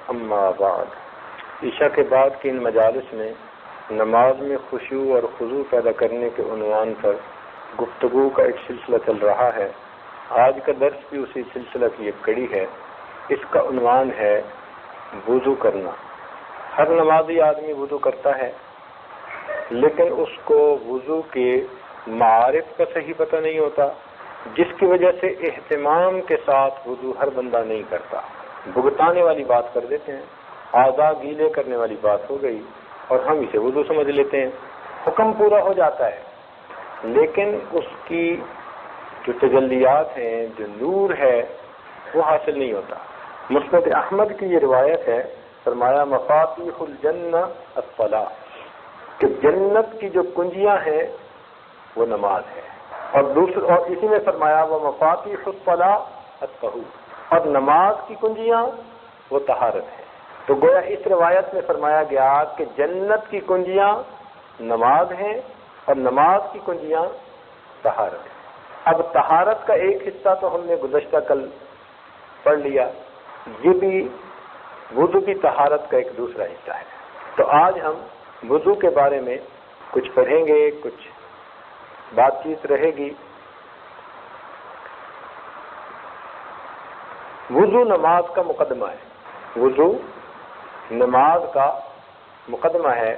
اما بعد، عشاء کے بعد کی ان مجالس میں نماز میں خشوع اور خضوع پیدا کرنے کے عنوان پر گفتگو کا ایک سلسلہ چل رہا ہے۔ آج کا درس بھی اسی سلسلہ کی ایک کڑی ہے۔ اس کا عنوان ہے وضو کرنا۔ ہر نمازی آدمی وضو کرتا ہے، لیکن اس کو وضو کے معارف کا صحیح پتہ نہیں ہوتا، جس کی وجہ سے اہتمام کے ساتھ وضو ہر بندہ نہیں کرتا۔ بھگتانے والی بات کر دیتے ہیں، اعضاء گیلے کرنے والی بات ہو گئی اور ہم اسے وضو سمجھ لیتے ہیں، حکم پورا ہو جاتا ہے، لیکن اس کی جو تجلیات ہیں، جو نور ہے، وہ حاصل نہیں ہوتا۔ مسند احمد کی یہ روایت ہے، فرمایا مفاتیح الجنہ الصلاۃ، کہ جنت کی جو کنجیاں ہیں وہ نماز ہے، اور اسی میں فرمایا وہ مفاتیح الصلاۃ الطہور، اور نماز کی کنجیاں وہ طہارت ہے۔ تو گویا اس روایت میں فرمایا گیا کہ جنت کی کنجیاں نماز ہیں اور نماز کی کنجیاں طہارت ہے۔ اب طہارت کا ایک حصہ تو ہم نے گزشتہ کل پڑھ لیا، یہ بھی وضو کی طہارت کا ایک دوسرا حصہ ہے۔ تو آج ہم وضو کے بارے میں کچھ پڑھیں گے، کچھ بات چیت رہے گی۔ وضو نماز کا مقدمہ ہے، وضو نماز کا مقدمہ ہے۔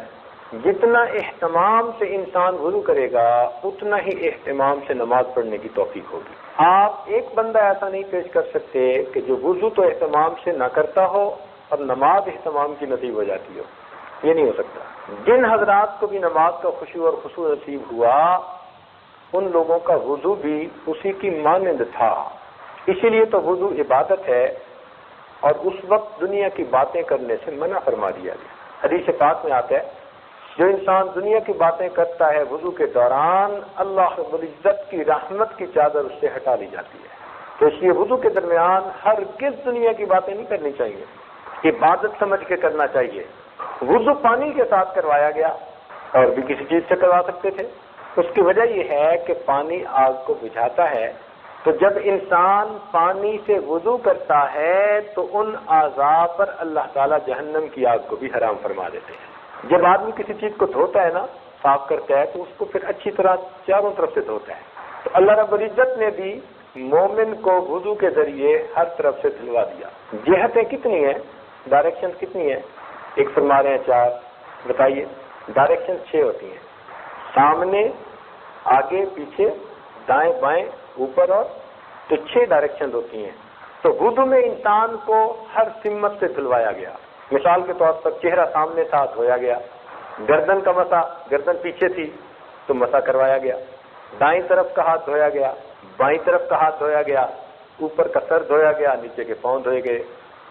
جتنا اہتمام سے انسان وضو کرے گا، اتنا ہی اہتمام سے نماز پڑھنے کی توفیق ہوگی۔ آپ ایک بندہ ایسا نہیں پیش کر سکتے کہ جو وضو تو اہتمام سے نہ کرتا ہو اور نماز اہتمام کی نصیب ہو جاتی ہو، یہ نہیں ہو سکتا۔ جن حضرات کو بھی نماز کا خشوع اور خضوع نصیب ہوا، ان لوگوں کا وضو بھی اسی کی مانند تھا۔ اسی لیے تو وضو عبادت ہے، اور اس وقت دنیا کی باتیں کرنے سے منع فرما دیا گیا۔ حدیث پاک میں آتا ہے، جو انسان دنیا کی باتیں کرتا ہے وضو کے دوران، اللہ رب العزت کی رحمت کی چادر اس سے ہٹا لی جاتی ہے۔ تو اس لیے وضو کے درمیان ہرگز دنیا کی باتیں نہیں کرنی چاہیے، عبادت سمجھ کے کرنا چاہیے۔ وضو پانی کے ساتھ کروایا گیا، اور بھی کسی چیز سے کروا سکتے تھے۔ اس کی وجہ یہ ہے کہ پانی آگ کو بجھاتا ہے، تو جب انسان پانی سے وضو کرتا ہے تو ان اعضاء پر اللہ تعالیٰ جہنم کی آگ کو بھی حرام فرما دیتے ہیں۔ جب آدمی کسی چیز کو دھوتا ہے نا، صاف کرتا ہے، تو اس کو پھر اچھی طرح چاروں طرف سے دھوتا ہے۔ تو اللہ رب العزت نے بھی مومن کو وضو کے ذریعے ہر طرف سے دھلوا دیا۔ جہتیں کتنی ہیں، ڈائریکشن کتنی ہیں؟ ایک فرما رہے ہیں 4، بتائیے۔ ڈائریکشن 6 ہوتی ہیں، سامنے، آگے، پیچھے، دائیں بائیں، اوپر، اور تو 6 ڈائریکشن ہوتی ہیں۔ تو وضو میں انسان کو ہر سمت سے دھلوایا گیا۔ مثال کے طور پر چہرہ سامنے تھا، دھویا گیا۔ گردن کا مسا، گردن پیچھے تھی تو مسا کروایا گیا۔ دائیں طرف کا ہاتھ دھویا گیا، بائیں طرف کا ہاتھ دھویا گیا، اوپر کا سر دھویا گیا، نیچے کے پاؤں دھوئے گئے۔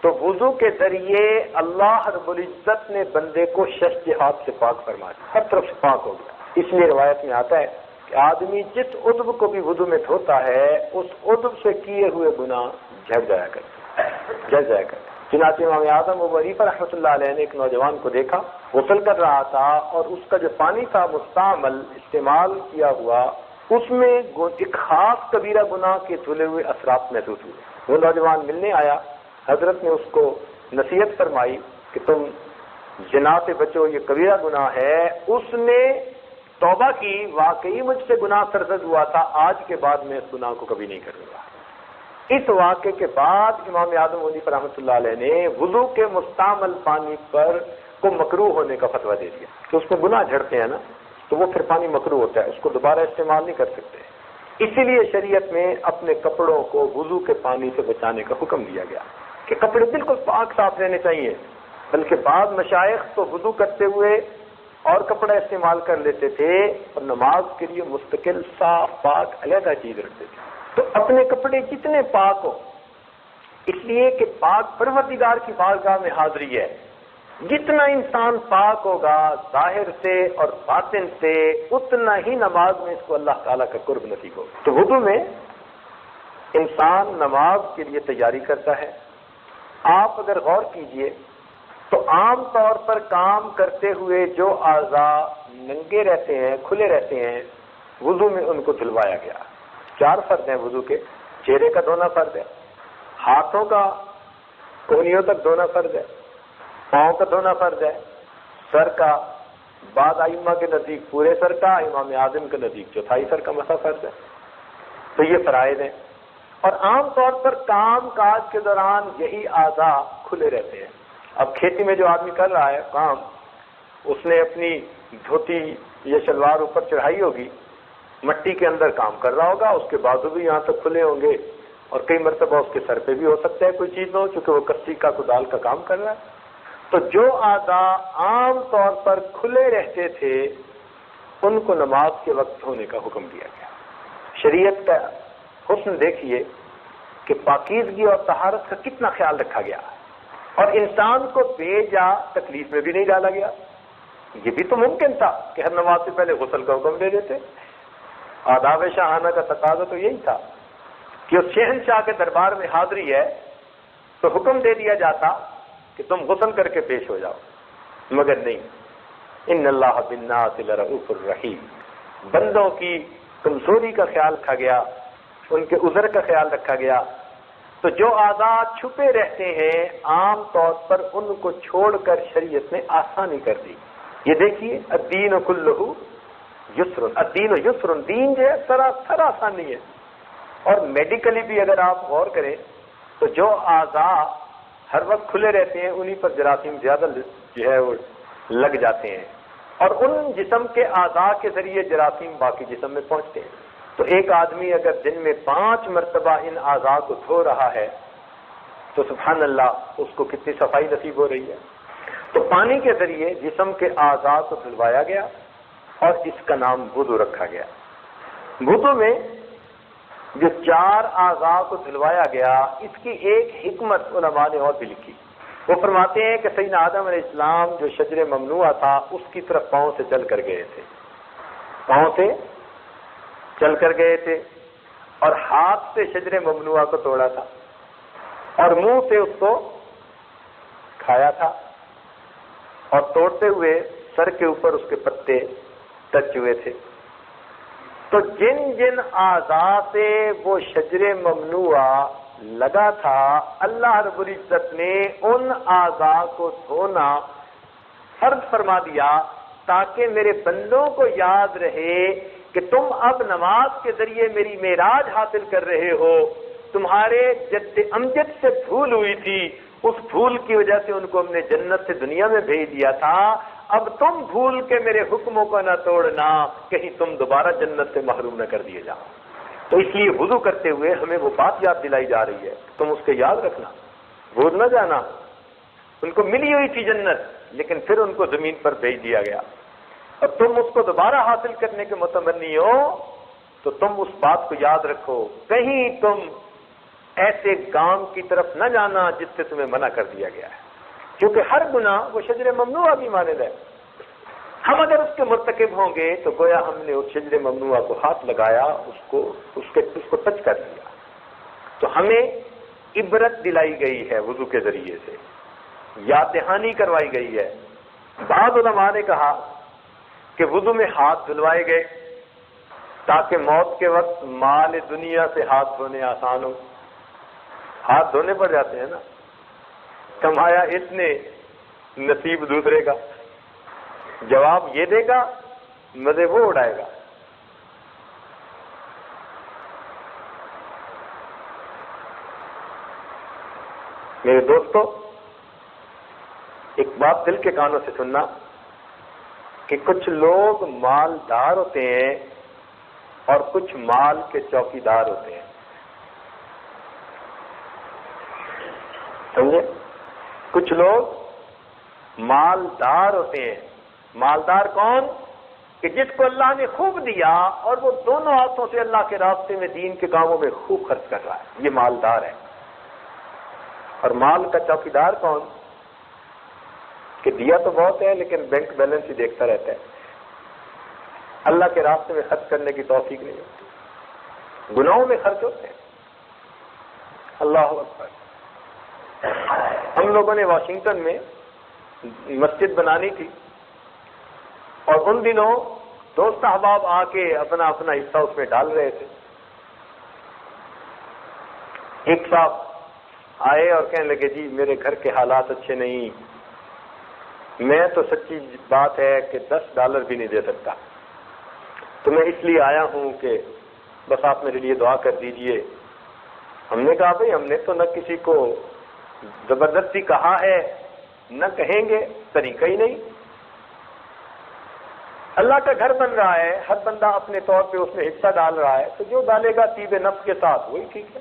تو وضو کے ذریعے اللہ رب العزت نے بندے کو شش جہات سے پاک فرما دیا، ہر طرف سے پاک ہو گیا۔ اس لیے روایت میں آتا ہے کہ آدمی جس عضو کو بھی وضو میں دھوتا ہے، اس عضو سے کیے ہوئے گناہ جھڑ جایا کرتے۔ چنانچہ امام اعظم ابو حنیفہ رحمۃ اللہ علیہ نے ایک نوجوان کو دیکھا، غسل کر رہا تھا، اور اس کا جو پانی تھا مستعمل، استعمال کیا ہوا، اس میں ایک خاص کبیرہ گناہ کے دھلے ہوئے اثرات محسوس ہوئے۔ وہ نوجوان ملنے آیا، حضرت نے اس کو نصیحت فرمائی کہ تم زنا سے بچو، یہ کبیرہ گناہ ہے۔ اس نے توبہ کی، واقعی مجھ سے گناہ سرزد ہوا تھا، آج کے بعد میں اس گناہ کو کبھی نہیں کروں گا۔ اس واقعے کے بعد امام اعظم حنیفہ رحمۃ اللہ علیہ نے وضو کے مستعمل پانی پر کو مکروہ ہونے کا فتویٰ دے دیا کہ اس میں گناہ جھڑتے ہیں نا، تو وہ پھر پانی مکروہ ہوتا ہے، اس کو دوبارہ استعمال نہیں کر سکتے۔ اسی لیے شریعت میں اپنے کپڑوں کو وضو کے پانی سے بچانے کا حکم دیا گیا کہ کپڑے بالکل پاک صاف رہنے چاہیے۔ بلکہ بعض مشائخ تو وضو کرتے ہوئے اور کپڑا استعمال کر لیتے تھے، اور نماز کے لیے مستقل صاف پاک علیحدہ چیز رکھتے تھے۔ تو اپنے کپڑے جتنے پاک ہو، اس لیے کہ پاک پروردگار کی بارگاہ میں حاضری ہے، جتنا انسان پاک ہوگا ظاہر سے اور باطن سے، اتنا ہی نماز میں اس کو اللہ تعالیٰ کا قرب نصیب ہوگا۔ تو وضو میں انسان نماز کے لیے تیاری کرتا ہے۔ آپ اگر غور کیجئے تو عام طور پر کام کرتے ہوئے جو اعضاء ننگے رہتے ہیں، کھلے رہتے ہیں، وضو میں ان کو دھلوایا گیا۔ 4 فرض ہیں وضو کے، چہرے کا دھونا فرض ہے، ہاتھوں کا کونیوں تک دھونا فرض ہے، پاؤں کا دھونا فرض ہے، سر کا بعض ائمہ کے نزدیک پورے سر کا، امام اعظم کے نزدیک چوتھائی سر کا مسح فرض ہے۔ تو یہ فرائض ہیں، اور عام طور پر کام کاج کے دوران یہی اعضاء کھلے رہتے ہیں۔ اب کھیتی میں جو آدمی کر رہا ہے کام، اس نے اپنی دھوتی یا شلوار اوپر چڑھائی ہوگی، مٹی کے اندر کام کر رہا ہوگا، اس کے بازو بھی یہاں تک کھلے ہوں گے، اور کئی مرتبہ اس کے سر پہ بھی ہو سکتا ہے کوئی چیز ہو، چونکہ وہ کسی کا کدال کا کام کر رہا ہے۔ تو جو اعضاء عام طور پر کھلے رہتے تھے ان کو نماز کے وقت دھونے کا حکم دیا گیا۔ شریعت کا حسن دیکھیے کہ پاکیزگی اور طہارت کا کتنا خیال رکھا گیا، اور انسان کو بے جا تکلیف میں بھی نہیں ڈالا گیا۔ یہ بھی تو ممکن تھا کہ ہر نماز سے پہلے غسل کا حکم دے دیتے۔ آداب شاہانہ کا تقاضا تو یہی تھا کہ اس شہنشاہ کے دربار میں حاضری ہے تو حکم دے دیا جاتا کہ تم غسل کر کے پیش ہو جاؤ، مگر نہیں۔ ان اللہ بالناس لرؤوف الرحیم، بندوں کی کمزوری کا خیال رکھا گیا، ان کے عذر کا خیال رکھا گیا۔ تو جو اعضاء چھپے رہتے ہیں عام طور پر ان کو چھوڑ کر شریعت نے آسانی کر دی۔ یہ دیکھیے الدین کلہ یسر، الدین یسر، دین جو ہے سراسر آسانی ہے۔ اور میڈیکلی بھی اگر آپ غور کریں تو جو اعضاء ہر وقت کھلے رہتے ہیں انہی پر جراثیم زیادہ جو ہے وہ لگ جاتے ہیں، اور ان جسم کے اعضاء کے ذریعے جراثیم باقی جسم میں پہنچتے ہیں۔ تو ایک آدمی اگر دن میں 5 مرتبہ ان اعضاء کو دھو رہا ہے تو سبحان اللہ اس کو کتنی صفائی نصیب ہو رہی ہے۔ تو پانی کے ذریعے جسم کے اعضاء کو دھلوایا گیا، اور اس کا نام وضو رکھا گیا۔ وضو میں جو 4 اعضاء کو دھلوایا گیا، اس کی ایک حکمت علماء نے اور بھی لکھی۔ وہ فرماتے ہیں کہ سیدنا آدم علیہ السلام جو شجر ممنوع تھا اس کی طرف پاؤں سے چل کر گئے تھے، پاؤں سے چل کر گئے تھے، اور ہاتھ سے شجر ممنوع کو توڑا تھا، اور منہ سے اس کو کھایا تھا، اور توڑتے ہوئے سر کے اوپر اس کے پتے ٹچ ہوئے تھے۔ تو جن جن اعضاء سے وہ شجر ممنوع لگا تھا، اللہ رب العزت نے ان اعضاء کو دھونا فرض فرما دیا تاکہ میرے بندوں کو یاد رہے کہ تم اب نماز کے ذریعے میری معراج حاصل کر رہے ہو۔ تمہارے جد امجد سے بھول ہوئی تھی، اس بھول کی وجہ سے ان کو ہم نے جنت سے دنیا میں بھیج دیا تھا، اب تم بھول کے میرے حکموں کو نہ توڑنا، کہیں تم دوبارہ جنت سے محروم نہ کر دیے جاؤ۔ تو اس لیے وضو کرتے ہوئے ہمیں وہ بات یاد دلائی جا رہی ہے، تم اس کے یاد رکھنا، بھول نہ جانا۔ ان کو ملی ہوئی تھی جنت، لیکن پھر ان کو زمین پر بھیج دیا گیا، اور تم اس کو دوبارہ حاصل کرنے کے متمنی ہو تو تم اس بات کو یاد رکھو، کہیں تم ایسے کام کی طرف نہ جانا جس سے تمہیں منع کر دیا گیا ہے، کیونکہ ہر گناہ وہ شجر ممنوع بھی مانند ہے۔ ہم اگر اس کے مرتکب ہوں گے تو گویا ہم نے اس شجر ممنوع کو ہاتھ لگایا، اس کو ٹچ کر دیا۔ تو ہمیں عبرت دلائی گئی ہے وضو کے ذریعے سے، یاد دہانی کروائی گئی ہے۔ بعض علماء نے کہا کہ وضو میں ہاتھ دھلوائے گئے تاکہ موت کے وقت مال دنیا سے ہاتھ دھونے آسان ہو۔ ہاتھ دھونے پڑ جاتے ہیں نا، کمایا اس نے نصیب دوسرے کا، جواب یہ دے گا مزے وہ اڑائے گا۔ میرے دوستو، ایک بات دل کے کانوں سے سننا کہ کچھ لوگ مالدار ہوتے ہیں اور کچھ مال کے چوکیدار ہوتے ہیں، سمجھے؟ کچھ لوگ مالدار ہوتے ہیں۔ مالدار کون؟ کہ جس کو اللہ نے خوب دیا اور وہ دونوں ہاتھوں سے اللہ کے راستے میں دین کے کاموں میں خوب خرچ کر رہا ہے، یہ مالدار ہے۔ اور مال کا چوکیدار کون؟ کہ دیا تو بہت ہے لیکن بینک بیلنس ہی دیکھتا رہتا ہے، اللہ کے راستے میں خرچ کرنے کی توفیق نہیں ہوتی، گناہوں میں خرچ ہوتے ہیں۔ اللہ اکبر۔ ہم لوگوں نے واشنگٹن میں مسجد بنانی تھی، اور ان دنوں دوست احباب آ کے اپنا اپنا حصہ اس میں ڈال رہے تھے۔ ایک صاحب آئے اور کہنے لگے جی میرے گھر کے حالات اچھے نہیں، میں تو سچی بات ہے کہ $10 بھی نہیں دے سکتا، تو میں اس لیے آیا ہوں کہ بس آپ میرے لیے دعا کر دیجئے۔ ہم نے کہا بھئی ہم نے تو نہ کسی کو زبردستی کہا ہے نہ کہیں گے، طریقہ ہی نہیں۔ اللہ کا گھر بن رہا ہے، ہر بندہ اپنے طور پہ اس میں حصہ ڈال رہا ہے، تو جو ڈالے گا طیب نفس کے ساتھ وہی ٹھیک ہے۔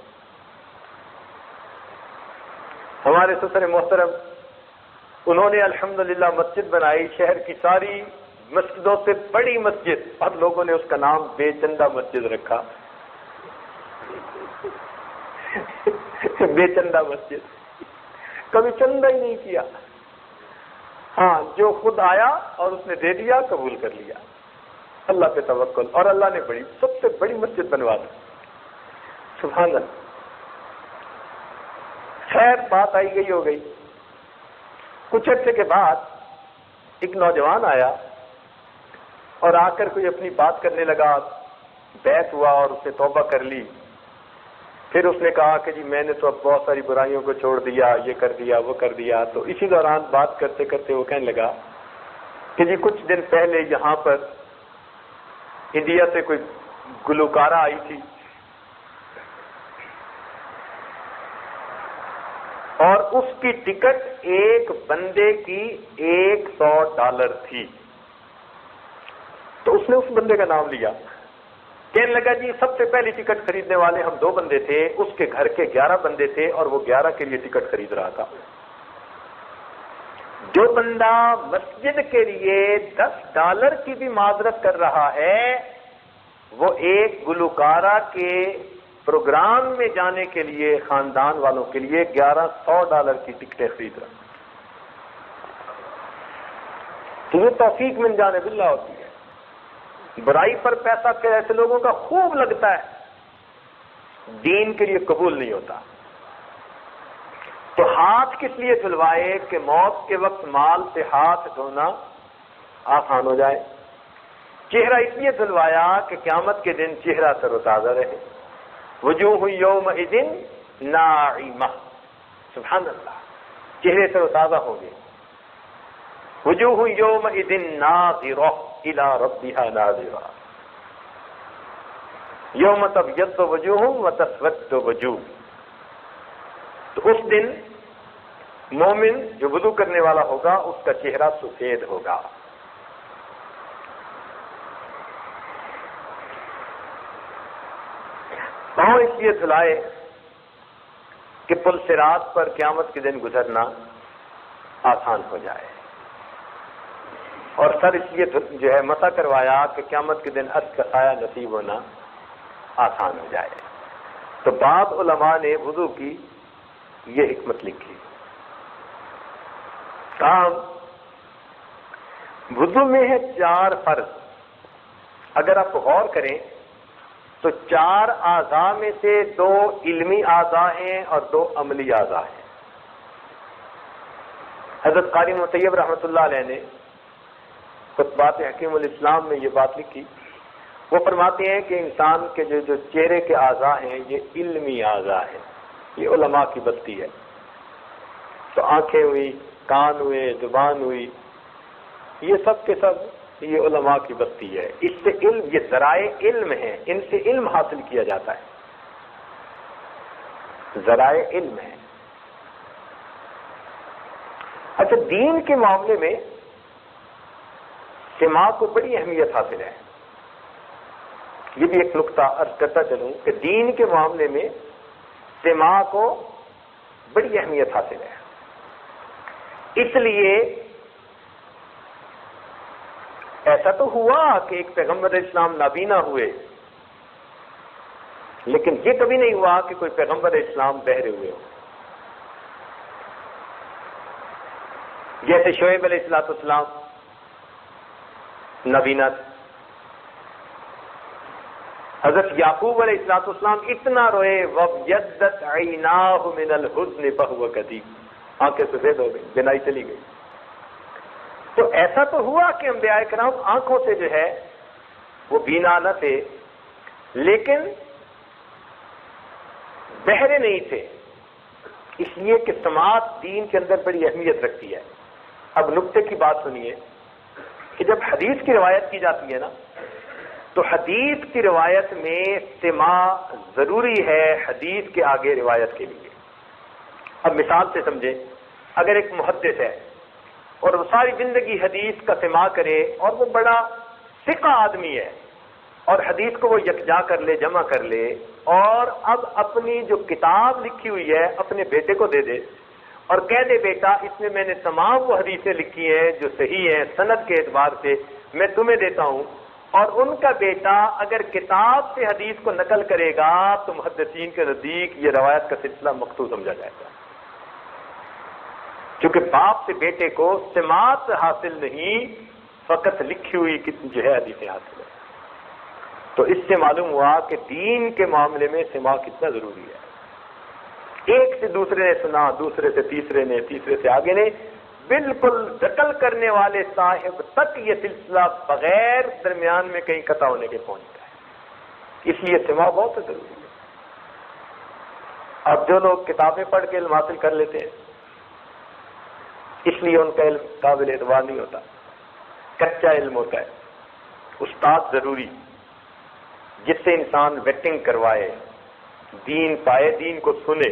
ہمارے سسر محترم انہوں نے الحمدللہ مسجد بنائی، شہر کی ساری مسجدوں سے بڑی مسجد، اور لوگوں نے اس کا نام بے چندہ مسجد رکھا۔ بے چندہ مسجد، کبھی چندہ ہی نہیں کیا، ہاں جو خود آیا اور اس نے دے دیا، قبول کر لیا، اللہ پہ توکل، اور اللہ نے سب سے بڑی مسجد بنوا دی، سبحان اللہ۔ خیر بات آئی گئی ہو گئی، کچھ عرصے کے بعد ایک نوجوان آیا اور آ کر کوئی اپنی بات کرنے لگا، بیعت ہوا اور اس نے توبہ کر لی۔ پھر اس نے کہا کہ جی میں نے تو اب بہت ساری برائیوں کو چھوڑ دیا، یہ کر دیا وہ کر دیا۔ تو اسی دوران بات کرتے کرتے وہ کہنے لگا کہ جی کچھ دن پہلے یہاں پر انڈیا سے کوئی گلوکارہ آئی تھی اور اس کی ٹکٹ ایک بندے کی $100 تھی۔ تو اس نے اس بندے کا نام لیا، کہنے لگا جی سب سے پہلی ٹکٹ خریدنے والے ہم 2 بندے تھے، اس کے گھر کے 11 بندے تھے اور وہ 11 کے لیے ٹکٹ خرید رہا تھا۔ جو بندہ مسجد کے لیے $10 کی بھی معذرت کر رہا ہے، وہ ایک گلوکارہ کے پروگرام میں جانے کے لیے خاندان والوں کے لیے $1100 کی ٹکٹیں خرید رہا۔ تو یہ توفیق من جانب اللہ ہوتی ہے۔ برائی پر پیسہ ایسے لوگوں کا خوب لگتا ہے، دین کے لیے قبول نہیں ہوتا۔ تو ہاتھ کس لیے دھلوائے کہ موت کے وقت مال سے ہاتھ دھونا آسان ہو جائے، چہرہ اس لیے دھلوایا کہ قیامت کے دن چہرہ تر و تازہ رہے۔ وجوہ یومئذ ناعمہ، سبحان اللہ، چہرے تر و تازہ ہوں گے۔ وجوہ یومئذ ناظرہ الی ربہا ناظرہ، یوم تبیض وجوہ وتسود وجوہ۔ تو اس دن مومن جو وضو کرنے والا ہوگا اس کا چہرہ سفید ہوگا۔ پاؤں اس لیے دھلائے کہ پل صراط پر قیامت کے دن گزرنا آسان ہو جائے، اور سر اس لیے جو ہے مسح کروایا کہ قیامت کے دن عرش کا سایہ نصیب ہونا آسان ہو جائے۔ تو بعض علماء نے وضو کی یہ حکمت لکھی۔ کام وضو میں ہے 4 فرض، اگر آپ غور کریں تو 4 اعضاء میں سے 2 علمی اعضاء ہیں اور 2 عملی اعضاء ہیں۔ حضرت قاری مطیب رحمۃ اللہ علیہ نے خطبات حکیم الاسلام میں یہ بات لکھی، وہ فرماتے ہیں کہ انسان کے جو چہرے کے اعضاء ہیں یہ علمی اعضاء ہیں، یہ علماء کی بستی ہے۔ تو آنکھیں ہوئی، کان ہوئے، زبان ہوئی، یہ سب کے سب یہ علماء کی بستی ہے۔ اس سے علم، یہ ذرائع علم ہیں، ان سے علم حاصل کیا جاتا ہے، ذرائع علم ہیں۔ اچھا، دین کے معاملے میں سماع کو بڑی اہمیت حاصل ہے۔ یہ بھی ایک نقطہ عرض کرتا چلوں کہ دین کے معاملے میں سماع کو بڑی اہمیت حاصل ہے۔ اس لیے ایسا تو ہوا کہ ایک پیغمبر اسلام نابینا ہوئے، لیکن یہ کبھی نہیں ہوا کہ کوئی پیغمبر اسلام بہرے ہوئے ہو۔ جیسے شعیب علیہ السلام نابینا تھے، حضرت یعقوب علیہ السلام اتنا روئے وَابْيَضَّتْ عَيْنَاهُ مِنَ الْحُزْنِ فَهُوَ كَظِيمٌ، آنکھیں سفید ہو گئی، بینائی چلی گئی۔ تو ایسا تو ہوا کہ انبیاء کرام آنکھوں سے جو ہے وہ بینا نہ تھے، لیکن بہرے نہیں تھے، اس لیے کہ سماعت دین کے اندر بڑی اہمیت رکھتی ہے۔ اب نکتے کی بات سنیے کہ جب حدیث کی روایت کی جاتی ہے نا تو حدیث کی روایت میں سماع ضروری ہے حدیث کے آگے روایت کے لیے. اب مثال سے سمجھیں، اگر ایک محدث ہے اور وہ ساری زندگی حدیث کا سماع کرے اور وہ بڑا ثقہ آدمی ہے اور حدیث کو وہ یکجا کر لے، جمع کر لے، اور اب اپنی جو کتاب لکھی ہوئی ہے اپنے بیٹے کو دے دے اور کہہ دے بیٹا اس میں نے تمام وہ حدیثیں لکھی ہیں جو صحیح ہیں سند کے اعتبار سے، میں تمہیں دیتا ہوں، اور ان کا بیٹا اگر کتاب سے حدیث کو نقل کرے گا تو محدثین کے نزدیک یہ روایت کا سلسلہ مقطوع سمجھا جائے گا، کیونکہ باپ سے بیٹے کو سماعت حاصل نہیں، فقط لکھی ہوئی جو ہے حدیثیں حاصل ہے. تو اس سے معلوم ہوا کہ دین کے معاملے میں سماع کتنا ضروری ہے. ایک سے دوسرے نے سنا، دوسرے سے تیسرے نے، تیسرے سے آگے نے، بالکل نقل کرنے والے صاحب تک یہ سلسلہ بغیر درمیان میں کہیں قطع ہونے کے پہنچتا ہے. اس لیے سماع بہت ضروری ہے. اب جو لوگ کتابیں پڑھ کے علم حاصل کر لیتے ہیں اس لیے ان کا علم قابل اعتبار نہیں ہوتا، کچا علم ہوتا ہے. استاد ضروری جس سے انسان ویٹنگ کروائے، دین پائے، دین کو سنے.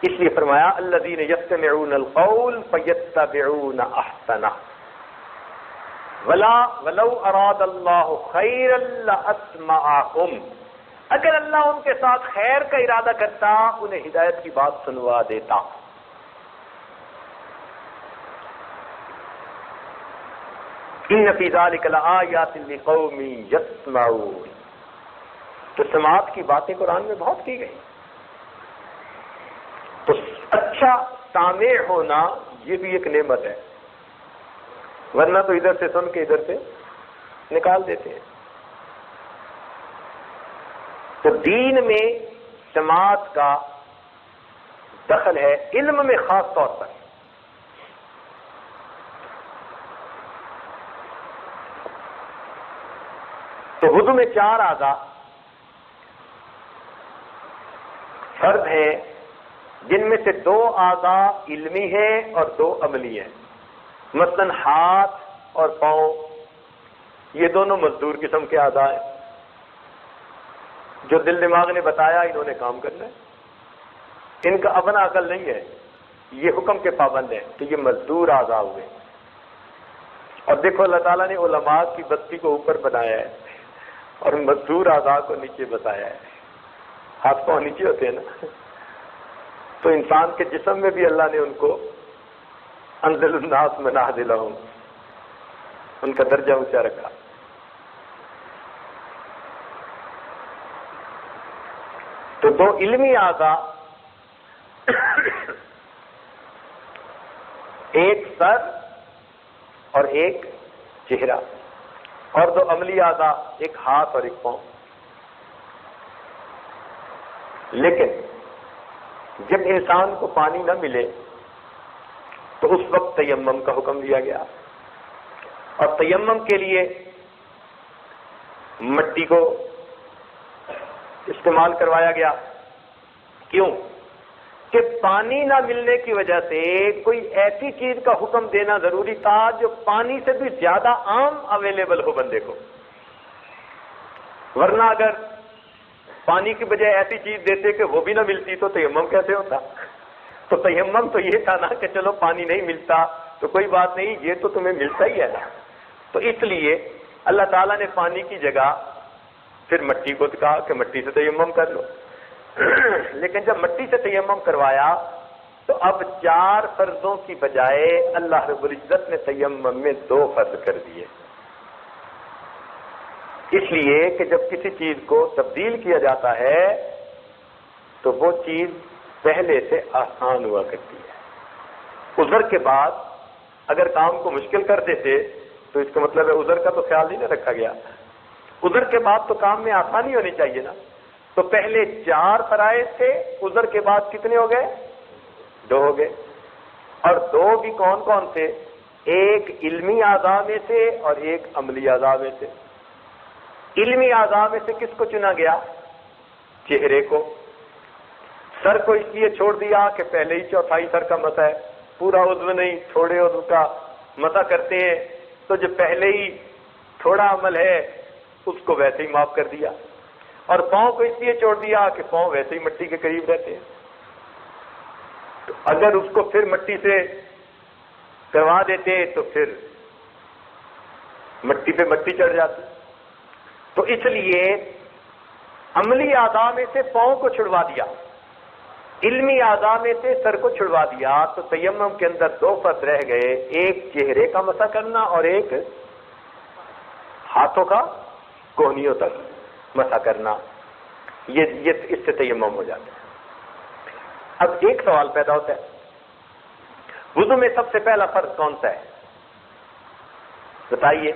اس لیے فرمایا الذین یستمعون القول فیتبعون احسنہ ولو اراد اللہ خیرا لاسمعہم. اگر اللہ ان کے ساتھ خیر کا ارادہ کرتا انہیں ہدایت کی بات سنوا دیتا. ان فی ذلک لآیات لقوم یسمعون. تو سماعت کی باتیں قرآن میں بہت کی گئی. تو اچھا سامع ہونا یہ بھی ایک نعمت ہے، ورنہ تو ادھر سے سن کے ادھر سے نکال دیتے ہیں. تو دین میں سماعت کا دخل ہے، علم میں خاص طور پر. تو وضو میں 4 اعضاء فرض ہیں، جن میں سے 2 اعضاء علمی ہیں اور 2 عملی ہیں. مثلا ہاتھ اور پاؤں یہ دونوں مزدور قسم کے اعضاء ہیں. جو دل دماغ نے بتایا انہوں نے کام کرنا ہے، ان کا اپنا عقل نہیں ہے، یہ حکم کے پابند ہیں، تو یہ مزدور اعضاء ہوئے. اور دیکھو اللہ تعالیٰ نے علماء کی بستی کو اوپر بنایا ہے اور مزدور اعضاء کو نیچے بتایا ہے. ہاتھ پاؤں نیچے ہوتے ہیں نا، تو انسان کے جسم میں بھی اللہ نے ان کو انزل الناس منازلہم، ان کا درجہ اونچا رکھا. تو 2 علمی اعضاء، ایک سر اور ایک چہرہ، اور 2 عملی اعضاء، ایک ہاتھ اور ایک پاؤں. لیکن جب انسان کو پانی نہ ملے تو اس وقت تیمم کا حکم دیا گیا، اور تیمم کے لیے مٹی کو استعمال کروایا گیا. کیوں؟ کہ پانی نہ ملنے کی وجہ سے کوئی ایسی چیز کا حکم دینا ضروری تھا جو پانی سے بھی زیادہ عام اویلیبل ہو بندے کو. ورنہ اگر پانی کی بجائے ایسی چیز دیتے کہ وہ بھی نہ ملتی تو تیمم کیسے ہوتا؟ تو تیمم تو یہ تھا نا کہ چلو پانی نہیں ملتا تو کوئی بات نہیں، یہ تو تمہیں ملتا ہی ہے نا. تو اس لیے اللہ تعالیٰ نے پانی کی جگہ پھر مٹی کو کہا کہ مٹی سے تیمم کر لو. لیکن جب مٹی سے تیمم کروایا تو اب 4 فرضوں کی بجائے اللہ رب العزت نے تیمم میں 2 فرض کر دیے. اس لیے کہ جب کسی چیز کو تبدیل کیا جاتا ہے تو وہ چیز پہلے سے آسان ہوا کرتی ہے. عذر کے بعد اگر کام کو مشکل کر دیتے تو اس کا مطلب ہے عذر کا تو خیال نہیں نہ رکھا گیا. عذر کے بعد تو کام میں آسانی ہونی چاہیے نا. تو پہلے 4 فرائض تھے، عذر کے بعد کتنے ہو گئے؟ 2 ہو گئے. اور 2 بھی کون کون تھے؟ ایک علمی اعضاء میں سے اور ایک عملی اعضاء میں سے. علمی اعضاء میں سے کس کو چنا گیا؟ چہرے کو. سر کو اس لیے چھوڑ دیا کہ پہلے ہی 1/4 سر کا مسح ہے، پورا عضو نہیں تھوڑے عضو کا مسح کرتے ہیں، تو جو پہلے ہی تھوڑا عمل ہے اس کو ویسے ہی معاف کر دیا، اور پاؤں کو اس لیے چھوڑ دیا کہ پاؤں ویسے ہی مٹی کے قریب رہتے ہیں، تو اگر اس کو پھر مٹی سے کروا دیتے تو پھر مٹی پہ مٹی چڑھ جاتی، تو اس لیے عملی اعضاء میں سے پاؤں کو چھڑوا دیا، علمی اعضاء میں سے سر کو چھڑوا دیا، تو تیمم کے اندر دو فرض رہ گئے، ایک چہرے کا مسح کرنا اور ایک ہاتھوں کا کوہنیوں تک مسح کرنا، یہ اس سے تیمم ہو جاتا ہے۔ اب ایک سوال پیدا ہوتا ہے، وضو میں سب سے پہلا فرض کون سا ہے؟ بتائیے۔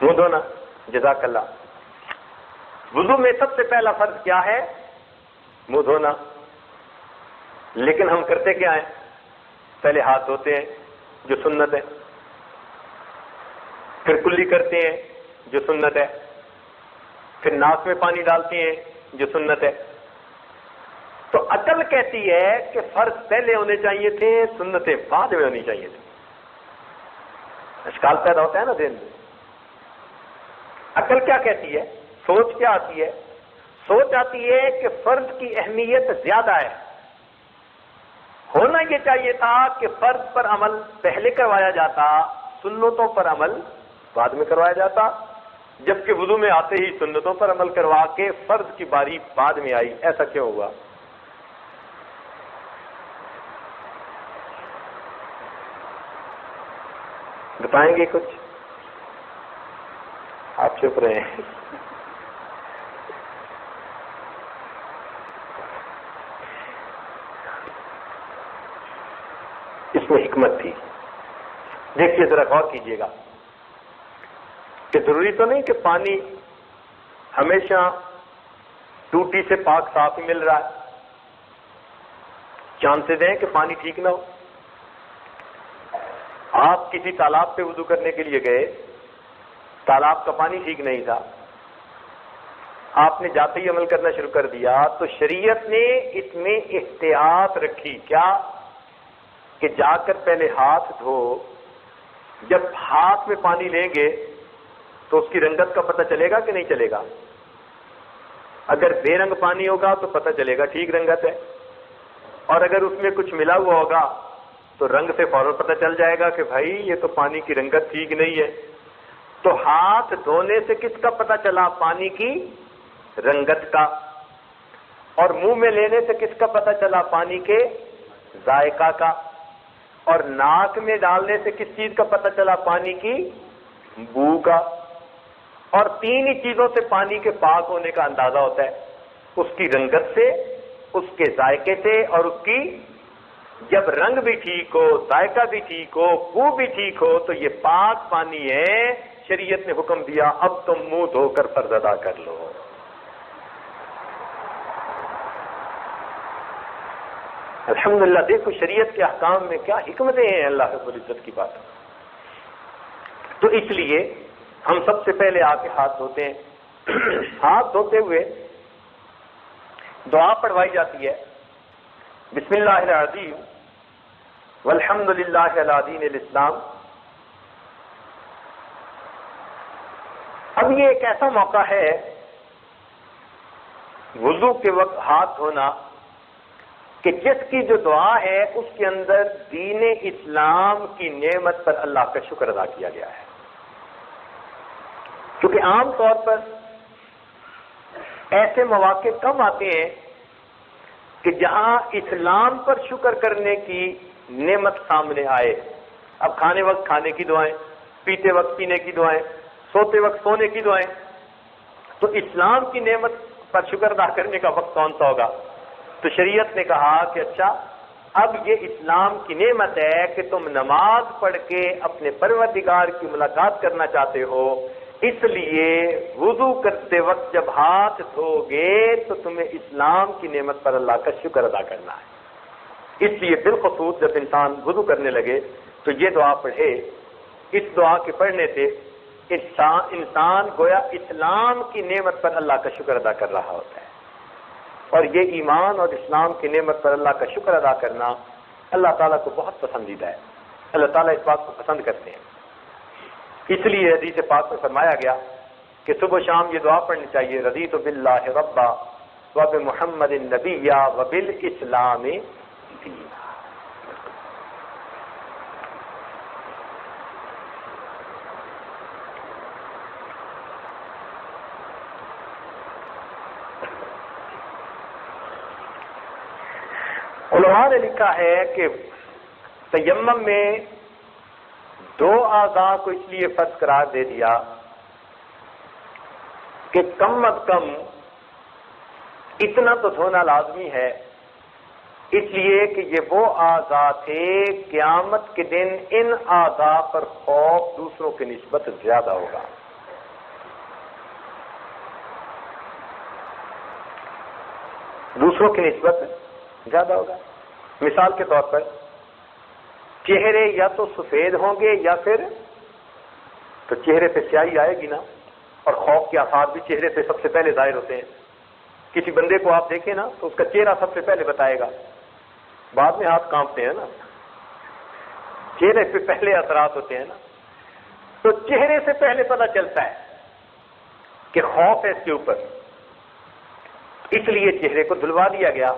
منہ دھونا، جزاک اللہ۔ وضو میں سب سے پہلا فرض کیا ہے؟ منہ دھونا، لیکن ہم کرتے کیا ہیں؟ پہلے ہاتھ دھوتے ہیں جو سنت ہے، پھر کلی کرتے ہیں جو سنت ہے، پھر ناک میں پانی ڈالتے ہیں جو سنت ہے۔ تو عقل کہتی ہے کہ فرض پہلے ہونے چاہیے تھے، سنتیں بعد میں ہونی چاہیے تھی۔ اشکال پیدا ہوتا ہے نا ذہن میں۔ عقل کیا کہتی ہے؟ سوچ کیا آتی ہے؟ سوچ آتی ہے کہ فرض کی اہمیت زیادہ ہے، ہونا یہ چاہیے تھا کہ فرض پر عمل پہلے کروایا جاتا، سنتوں پر عمل بعد میں کروایا جاتا، جبکہ وضو میں آتے ہی سنتوں پر عمل کروا کے فرض کی باری بعد میں آئی۔ ایسا کیوں ہوا؟ بتائیں گے کچھ؟ آپ چپ رہے ہیں۔ اس میں حکمت تھی، دیکھیے ذرا غور کیجیے گا کہ ضروری تو نہیں کہ پانی ہمیشہ ٹوٹی سے پاک صاف ہی مل رہا ہے، چانسز ہیں کہ پانی ٹھیک نہ ہو۔ آپ کسی تالاب پہ وضو کرنے کے لیے گئے، تالاب کا پانی ٹھیک نہیں تھا، آپ نے جاتے ہی عمل کرنا شروع کر دیا، تو شریعت نے اس میں احتیاط رکھی، کیا کہ جا کر پہلے ہاتھ دھو، جب ہاتھ میں پانی لیں گے تو اس کی رنگت کا پتہ چلے گا کہ نہیں چلے گا؟ اگر بے رنگ پانی ہوگا تو پتہ چلے گا ٹھیک رنگت ہے، اور اگر اس میں کچھ ملا ہوا ہوگا تو رنگ سے فوراً پتہ چل جائے گا کہ بھائی یہ تو پانی کی رنگت ٹھیک نہیں ہے۔ تو ہاتھ دھونے سے کس کا پتہ چلا؟ پانی کی رنگت کا۔ اور منہ میں لینے سے کس کا پتہ چلا؟ پانی کے ذائقہ کا۔ اور ناک میں ڈالنے سے کس چیز کا پتہ چلا؟ پانی کی بو کا۔ اور تین ہی چیزوں سے پانی کے پاک ہونے کا اندازہ ہوتا ہے، اس کی رنگت سے، اس کے ذائقے سے، اور اس کی جب رنگ بھی ٹھیک ہو، ذائقہ بھی ٹھیک ہو، بو بھی ٹھیک ہو تو یہ پاک پانی ہے۔ شریعت نے حکم دیا اب تم منہ دھو کر فرض ادا کر لو۔ الحمدللہ، دیکھو شریعت کے احکام میں کیا حکمتیں ہیں اللہ رب العزت کی بات۔ تو اس لیے ہم سب سے پہلے آ کے ہاتھ دھوتے ہیں، ہاتھ دھوتے ہوئے دعا پڑھوائی جاتی ہے، بسم اللہ العظیم والحمد للہ علی دین الاسلام۔ اب یہ ایک ایسا موقع ہے وضو کے وقت ہاتھ دھونا کہ جس کی جو دعا ہے اس کے اندر دین اسلام کی نعمت پر اللہ کا شکر ادا کیا گیا ہے۔ کیونکہ عام طور پر ایسے مواقع کم آتے ہیں کہ جہاں اسلام پر شکر کرنے کی نعمت سامنے آئے۔ اب کھانے وقت کھانے کی دعائیں، پیتے وقت پینے کی دعائیں، سوتے وقت سونے کی دعائیں، تو اسلام کی نعمت پر شکر ادا کرنے کا وقت کون سا ہوگا؟ تو شریعت نے کہا کہ اچھا اب یہ اسلام کی نعمت ہے کہ تم نماز پڑھ کے اپنے پروردگار کی ملاقات کرنا چاہتے ہو، اس لیے وضو کرتے وقت جب ہاتھ دھو گے تو تمہیں اسلام کی نعمت پر اللہ کا شکر ادا کرنا ہے۔ اس لیے بالخصوص جب انسان وضو کرنے لگے تو یہ دعا پڑھے۔ اس دعا کے پڑھنے سے انسان گویا اسلام کی نعمت پر اللہ کا شکر ادا کر رہا ہوتا ہے۔ اور یہ ایمان اور اسلام کی نعمت پر اللہ کا شکر ادا کرنا اللہ تعالیٰ کو بہت پسندیدہ ہے. اللہ تعالیٰ اس بات کو پسند کرتے ہیں. اس لیے حدیث پاک میں فرمایا گیا کہ صبح و شام یہ دعا پڑھنی چاہیے، رضیت باللہ ربا وبمحمد نبیا وبالاسلام دینا. علماء نے لکھا ہے کہ تیمم میں دو اعضاء کو اس لیے فرض قرار دے دیا کہ کم از کم اتنا تو دھونا لازمی ہے، اس لیے کہ یہ وہ اعضاء تھے قیامت کے دن ان اعضاء پر خوف دوسروں کی نسبت زیادہ ہوگا. دوسروں کی نسبت زیادہ ہوگا. مثال کے طور پر چہرے یا تو سفید ہوں گے یا پھر تو چہرے پہ سیاہی آئے گی نا، اور خوف کے آثار بھی چہرے پہ سب سے پہلے ظاہر ہوتے ہیں. کسی بندے کو آپ دیکھیں نا تو اس کا چہرہ سب سے پہلے بتائے گا، بعد میں ہاتھ کانپتے ہیں نا، چہرے پہ پہلے اثرات ہوتے ہیں نا. تو چہرے سے پہلے پتہ چلتا ہے کہ خوف ہے اس کے اوپر، اس لیے چہرے کو دھلوا دیا گیا.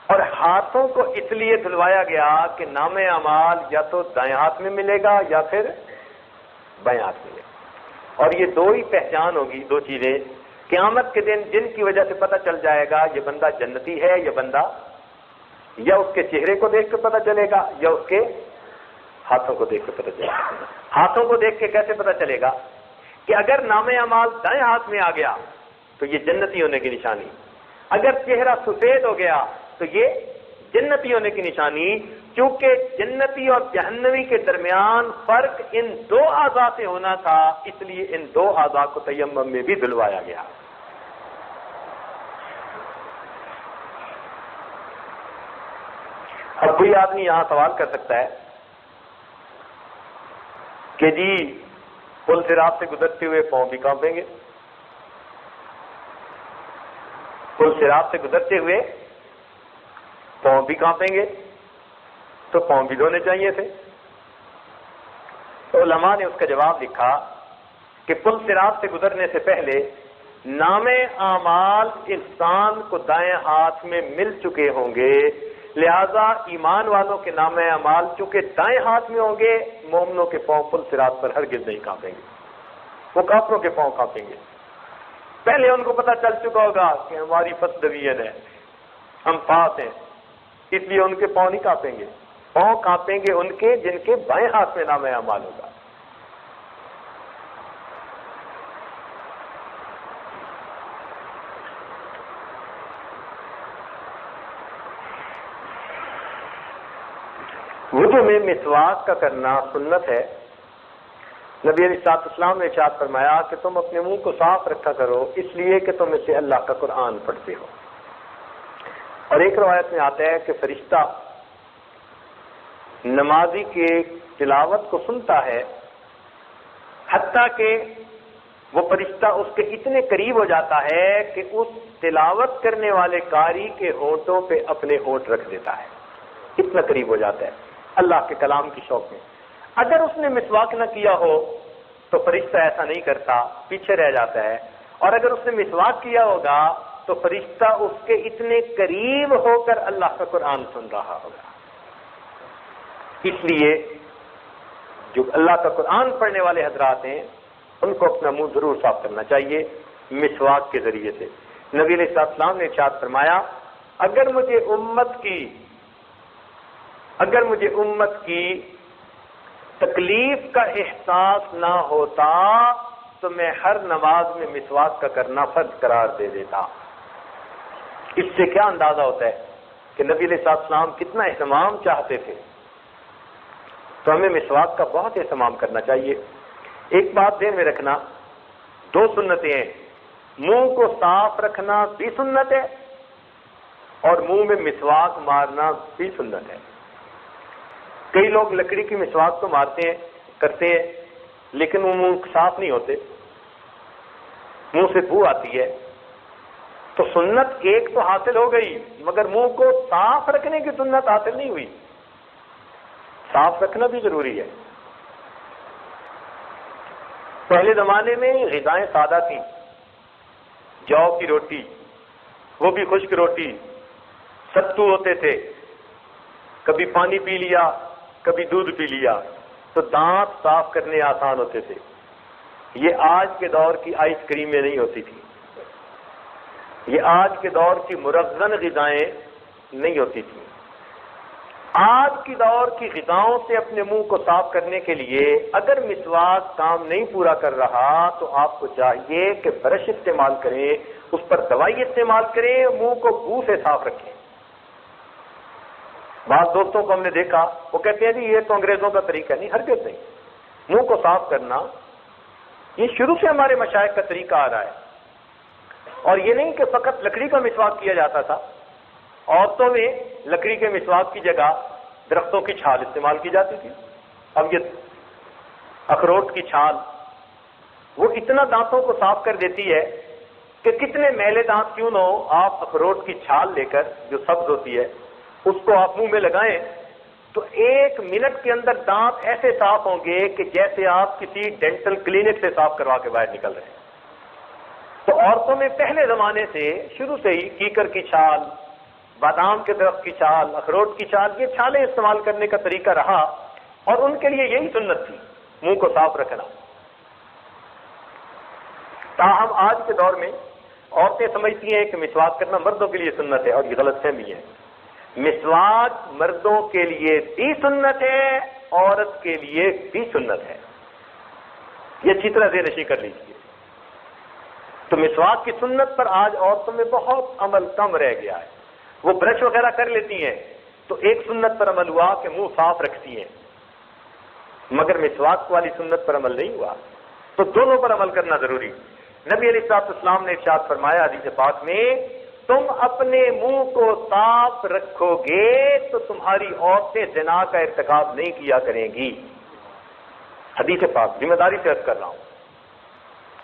اور ہاتھوں کو اس لیے دھلوایا گیا کہ نام اعمال یا تو دائیں ہاتھ میں ملے گا یا پھر بائیں ہاتھ میں ملے گا. اور یہ دو ہی پہچان ہوگی، دو چیزیں قیامت کے دن جن کی وجہ سے پتہ چل جائے گا یہ بندہ جنتی ہے یہ بندہ، یا اس کے چہرے کو دیکھ کے پتہ چلے گا یا اس کے ہاتھوں کو دیکھ کے پتہ چلے گا. ہاتھوں کو دیکھ کے کیسے پتہ چلے گا کہ اگر نام اعمال دائیں ہاتھ میں آ گیا تو یہ جنتی ہونے کی نشانی، اگر چہرہ سفید ہو گیا تو یہ جنتی ہونے کی نشانی. کیونکہ جنتی اور جہنمی کے درمیان فرق ان دو اعضاء سے ہونا تھا، اس لیے ان دو اعضاء کو تیمم میں بھی دھلوایا گیا. اب کوئی آدمی یہاں سوال کر سکتا ہے کہ جی پل صراط سے گزرتے ہوئے پاؤں بھی کانپیں گے، پل صراط سے گزرتے ہوئے پاؤں بھی کانپیں گے تو پاؤں بھی دھونے چاہیے تھے. تو علماء نے اس کا جواب لکھا کہ پل صراط سے گزرنے سے پہلے نام اعمال انسان کو دائیں ہاتھ میں مل چکے ہوں گے، لہذا ایمان والوں کے نام اعمال چونکہ دائیں ہاتھ میں ہوں گے، مومنوں کے پاؤں پل صراط پر ہرگز نہیں کانپیں گے، وہ کافروں کے پاؤں کانپیں گے. پہلے ان کو پتہ چل چکا ہوگا کہ ہماری فرسٹ ڈویژن ہے، ہم پاس ہیں، اس لیے ان کے پاؤں نہیں کانپیں گے. پاؤں کانپیں گے ان کے جن کے بائیں ہاتھ میں نام اعمال ہوگا. وضو میں مسواک کا کرنا سنت ہے. نبی علیہ الصلوۃ والسلام نے ارشاد فرمایا کہ تم اپنے منہ کو صاف رکھا کرو اس لیے کہ تم اسے اللہ کا قرآن پڑھتے ہو. اور ایک روایت میں آتا ہے کہ فرشتہ نمازی کے تلاوت کو سنتا ہے، حتیٰ کہ وہ فرشتہ اس کے اتنے قریب ہو جاتا ہے کہ اس تلاوت کرنے والے قاری کے ہونٹوں پہ اپنے ہونٹ رکھ دیتا ہے. اتنا قریب ہو جاتا ہے اللہ کے کلام کی شوق میں. اگر اس نے مسواک نہ کیا ہو تو فرشتہ ایسا نہیں کرتا، پیچھے رہ جاتا ہے. اور اگر اس نے مسواک کیا ہوگا تو فرشتہ اس کے اتنے قریب ہو کر اللہ کا قرآن سن رہا ہوگا. اس لیے جو اللہ کا قرآن پڑھنے والے حضرات ہیں ان کو اپنا منہ ضرور صاف کرنا چاہیے مسواک کے ذریعے سے. نبی علیہ السلام نے ارشاد فرمایا اگر مجھے امت کی تکلیف کا احساس نہ ہوتا تو میں ہر نماز میں مسواک کا کرنا فرض قرار دے دیتا. اس سے کیا اندازہ ہوتا ہے کہ نبی علیہ السلام کتنا اہتمام چاہتے تھے. تو ہمیں مسواک کا بہت اہتمام کرنا چاہیے. ایک بات ذہن میں رکھنا، دو سنتیں ہیں، منہ کو صاف رکھنا بھی سنت ہے اور منہ میں مسواک مارنا بھی سنت ہے. کئی لوگ لکڑی کی مسواک تو مارتے ہیں کرتے ہیں لیکن وہ منہ صاف نہیں ہوتے، منہ سے بو آتی ہے. تو سنت ایک تو حاصل ہو گئی، مگر منہ کو صاف رکھنے کی سنت حاصل نہیں ہوئی۔ صاف رکھنا بھی ضروری ہے۔ پہلے زمانے میں غذائیں سادہ تھیں، جو کی روٹی، وہ بھی خشک روٹی، ستو ہوتے تھے، کبھی پانی پی لیا کبھی دودھ پی لیا، تو دانت صاف کرنے آسان ہوتے تھے۔ یہ آج کے دور کی آئس کریمیں نہیں ہوتی تھی، یہ آج کے دور کی مرغن غذائیں نہیں ہوتی تھیں۔ آج کی دور کی غذاؤں سے اپنے منہ کو صاف کرنے کے لیے اگر مسواک کام نہیں پورا کر رہا تو آپ کو چاہیے کہ برش استعمال کریں، اس پر دوائی استعمال کریں، منہ کو بو سے صاف رکھیں۔ بعض دوستوں کو ہم نے دیکھا، وہ کہتے ہیں جی یہ تو انگریزوں کا طریقہ نہیں، ہرگز نہیں۔ منہ کو صاف کرنا یہ شروع سے ہمارے مشائخ کا طریقہ آ رہا ہے، اور یہ نہیں کہ فقط لکڑی کا مسواک کیا جاتا تھا۔ عورتوں میں لکڑی کے مسواک کی جگہ درختوں کی چھال استعمال کی جاتی تھی۔ اب یہ اخروٹ کی چھال وہ اتنا دانتوں کو صاف کر دیتی ہے کہ کتنے میلے دانت کیوں نہ ہو، آپ اخروٹ کی چھال لے کر جو سبز ہوتی ہے اس کو آپ منہ میں لگائیں تو 1 منٹ کے اندر دانت ایسے صاف ہوں گے کہ جیسے آپ کسی ڈینٹل کلینک سے صاف کروا کے باہر نکل رہے ہیں۔ تو عورتوں میں پہلے زمانے سے شروع سے ہی کیکر کی چھال، بادام کے درخت کی چھال، اخروٹ کی چھال، یہ چھالیں استعمال کرنے کا طریقہ رہا، اور ان کے لیے یہی سنت تھی، منہ کو صاف رکھنا۔ تاہم آج کے دور میں عورتیں سمجھتی ہیں کہ مسواک کرنا مردوں کے لیے سنت ہے، اور یہ غلط فہمی ہے۔ مسواک مردوں کے لیے بھی سنت ہے، عورت کے لیے بھی سنت ہے، یہ اچھی طرح ذہن نشین کر لیجیے۔ تو مسواک کی سنت پر آج عورتوں میں بہت عمل کم رہ گیا ہے۔ وہ برش وغیرہ کر لیتی ہیں تو ایک سنت پر عمل ہوا کہ منہ صاف رکھتی ہیں، مگر مسواک والی سنت پر عمل نہیں ہوا۔ تو دونوں پر عمل کرنا ضروری۔ نبی علیہ السلام نے ارشاد فرمایا حدیث پاک میں، تم اپنے منہ کو صاف رکھو گے تو تمہاری عورتیں زنا کا ارتکاب نہیں کیا کریں گی۔ حدیث پاک، ذمہ داری سے عرض کر رہا ہوں،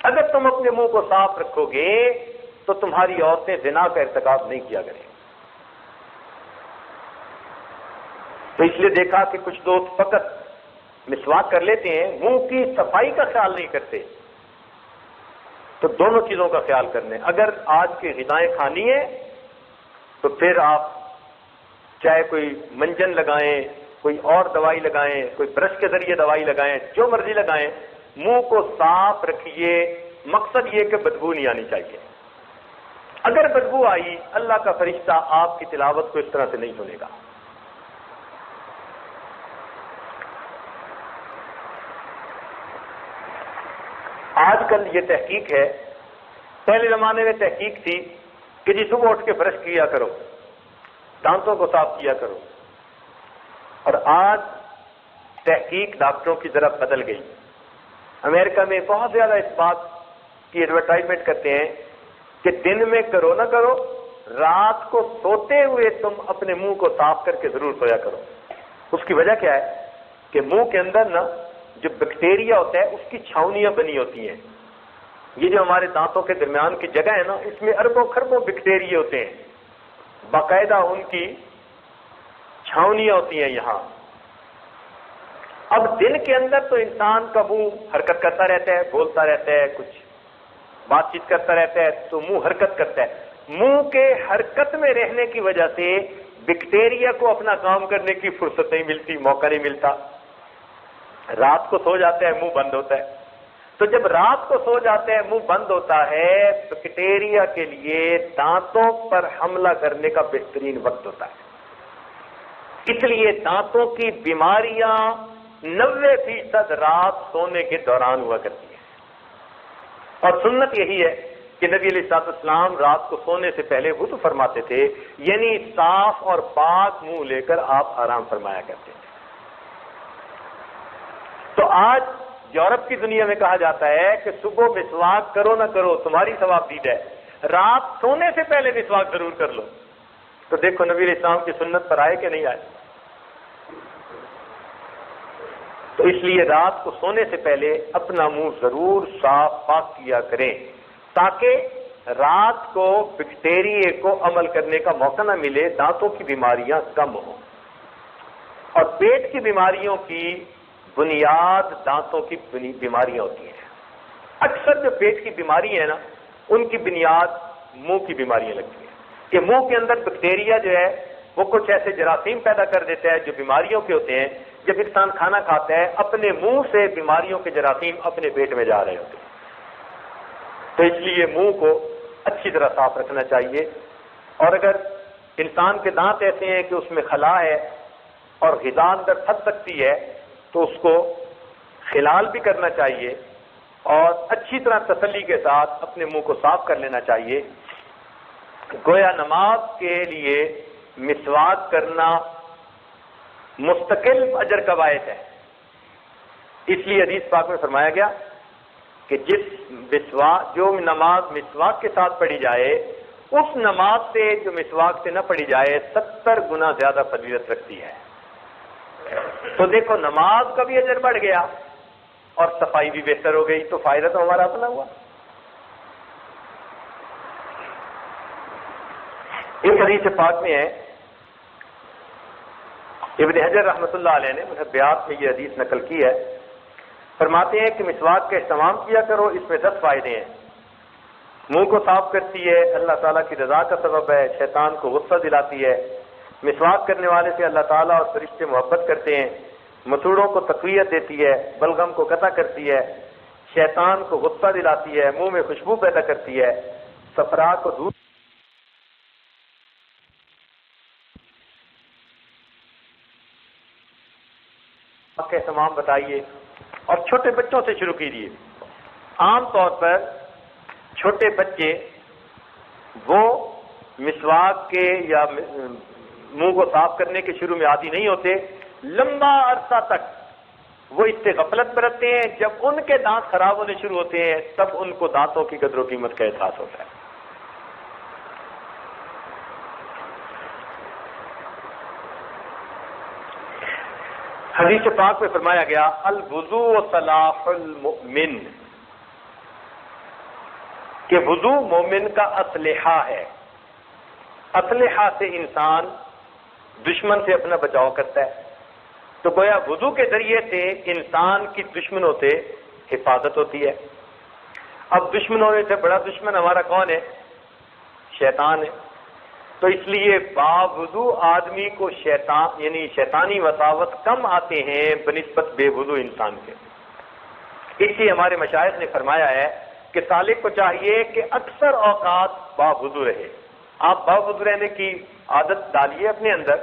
اگر تم اپنے منہ کو صاف رکھو گے تو تمہاری عورتیں زنا کا ارتکاب نہیں کیا کریں گی۔ تو اس لیے دیکھا کہ کچھ دوست فقط مسواک کر لیتے ہیں، منہ کی صفائی کا خیال نہیں کرتے۔ تو دونوں چیزوں کا خیال کرنے، اگر آج کی غذائیں کھانی ہیں تو پھر آپ چاہے کوئی منجن لگائیں، کوئی اور دوائی لگائیں، کوئی برش کے ذریعے دوائی لگائیں، جو مرضی لگائیں، منہ کو صاف رکھیے۔ مقصد یہ کہ بدبو نہیں آنی چاہیے۔ اگر بدبو آئی، اللہ کا فرشتہ آپ کی تلاوت کو اس طرح سے نہیں سنے گا۔ آج کل یہ تحقیق ہے، پہلے زمانے میں تحقیق تھی کہ جی صبح اٹھ کے برش کیا کرو، دانتوں کو صاف کیا کرو، اور آج تحقیق ڈاکٹروں کی طرف بدل گئی۔ امریکہ میں بہت زیادہ اس بات کی ایڈورٹائزمنٹ کرتے ہیں کہ دن میں کرو نہ کرو، رات کو سوتے ہوئے تم اپنے منہ کو صاف کر کے ضرور سویا کرو۔ اس کی وجہ کیا ہے کہ منہ کے اندر نا جو بیکٹیریا ہوتا ہے اس کی چھاؤنیاں بنی ہوتی ہیں۔ یہ جو ہمارے دانتوں کے درمیان کی جگہ ہے نا، اس میں اربوں خربوں بیکٹیریا ہوتے ہیں، باقاعدہ ان کی چھاؤنیاں ہوتی ہیں یہاں۔ اب دن کے اندر تو انسان کا منہ حرکت کرتا رہتا ہے، بولتا رہتا ہے، کچھ بات چیت کرتا رہتا ہے، تو منہ حرکت کرتا ہے۔ منہ کے حرکت میں رہنے کی وجہ سے بیکٹیریا کو اپنا کام کرنے کی فرصت نہیں ملتی، موقع نہیں ملتا۔ رات کو سو جاتا ہے، منہ بند ہوتا ہے۔ تو جب رات کو سو جاتا ہے، منہ بند ہوتا ہے، بیکٹیریا کے لیے دانتوں پر حملہ کرنے کا بہترین وقت ہوتا ہے۔ اس لیے دانتوں کی بیماریاں 90% رات سونے کے دوران ہوا کرتی ہیں، اور سنت یہی ہے کہ نبی علیہ السلام رات کو سونے سے پہلے وضو فرماتے تھے، یعنی صاف اور پاک منہ لے کر آپ آرام فرمایا کرتے تھے۔ تو آج یورپ کی دنیا میں کہا جاتا ہے کہ صبح مسواک کرو نہ کرو تمہاری ثواب دید ہے، رات سونے سے پہلے مسواک ضرور کر لو۔ تو دیکھو نبی علیہ السلام کی سنت پر آئے کہ نہیں آئے۔ تو اس لیے رات کو سونے سے پہلے اپنا منہ ضرور صاف پاک کیا کریں، تاکہ رات کو بیکٹیریے کو عمل کرنے کا موقع نہ ملے، دانتوں کی بیماریاں کم ہوں. اور پیٹ کی بیماریوں کی بنیاد دانتوں کی بیماریاں ہوتی ہیں. اکثر جو پیٹ کی بیماری ہے نا، ان کی بنیاد منہ کی بیماریاں لگتی ہیں کہ منہ کے اندر بیکٹیریا جو ہے وہ کچھ ایسے جراثیم پیدا کر دیتا ہے جو بیماریوں کے ہوتے ہیں. جب انسان کھانا کھاتا ہے اپنے منہ سے بیماریوں کے جراثیم اپنے پیٹ میں جا رہے ہوتے ہیں. تو اس لیے منہ کو اچھی طرح صاف رکھنا چاہیے. اور اگر انسان کے دانت ایسے ہیں کہ اس میں خلا ہے اور غذا اندر پھنس سکتی ہے تو اس کو خلال بھی کرنا چاہیے اور اچھی طرح تسلی کے ساتھ اپنے منہ کو صاف کر لینا چاہیے. گویا نماز کے لیے مسواک کرنا مستقل اجر کا باعث ہے. اس لیے حدیث پاک میں فرمایا گیا کہ جو نماز مسواک کے ساتھ پڑھی جائے اس نماز سے جو مسواک سے نہ پڑھی جائے 70 گنا زیادہ فضیلت رکھتی ہے. تو دیکھو نماز کا بھی اجر بڑھ گیا اور صفائی بھی بہتر ہو گئی، تو فائدہ تو ہمارا اپنا ہوا. ایک حدیث پاک میں ہے، ابن حجر رحمۃ اللہ علیہ نے محبیات میں یہ حدیث نقل کی ہے. فرماتے ہیں کہ مسواک کا استعمال کیا کرو، اس میں 10 فائدے ہیں. منہ کو صاف کرتی ہے، اللہ تعالیٰ کی رضا کا سبب ہے، شیطان کو غصہ دلاتی ہے. مسواک کرنے والے سے اللہ تعالیٰ اور فرشتے محبت کرتے ہیں. مسوڑوں کو تقویت دیتی ہے، بلغم کو قطع کرتی ہے، شیطان کو غصہ دلاتی ہے، منہ میں خوشبو پیدا کرتی ہے، صفرا کو دور کے تمام بتائیے. اور چھوٹے بچوں سے شروع کیجیے. عام طور پر چھوٹے بچے وہ مسواک کے یا منہ کو صاف کرنے کے شروع میں عادی نہیں ہوتے. لمبا عرصہ تک وہ اس سے غفلت برتتے ہیں. جب ان کے دانت خراب ہونے شروع ہوتے ہیں تب ان کو دانتوں کی قدر و قیمت کا احساس ہوتا ہے. حدیث پاک میں فرمایا گیا الوضوء صلاح المؤمن، کہ وضو مومن کا اسلحہ ہے. اسلحہ سے انسان دشمن سے اپنا بچاؤ کرتا ہے. تو گویا وضو کے ذریعے سے انسان کی دشمنوں سے حفاظت ہوتی ہے. اب دشمنوں میں سے بڑا دشمن ہمارا کون ہے؟ شیطان ہے. تو اس لیے باوضو آدمی کو شیطان یعنی شیطانی وساوس کم آتے ہیں بنسبت بے وضو انسان کے. اس لیے ہمارے مشائخ نے فرمایا ہے کہ سالک کو چاہیے کہ اکثر اوقات باوضو رہے. آپ باوضو رہنے کی عادت ڈالیے اپنے اندر،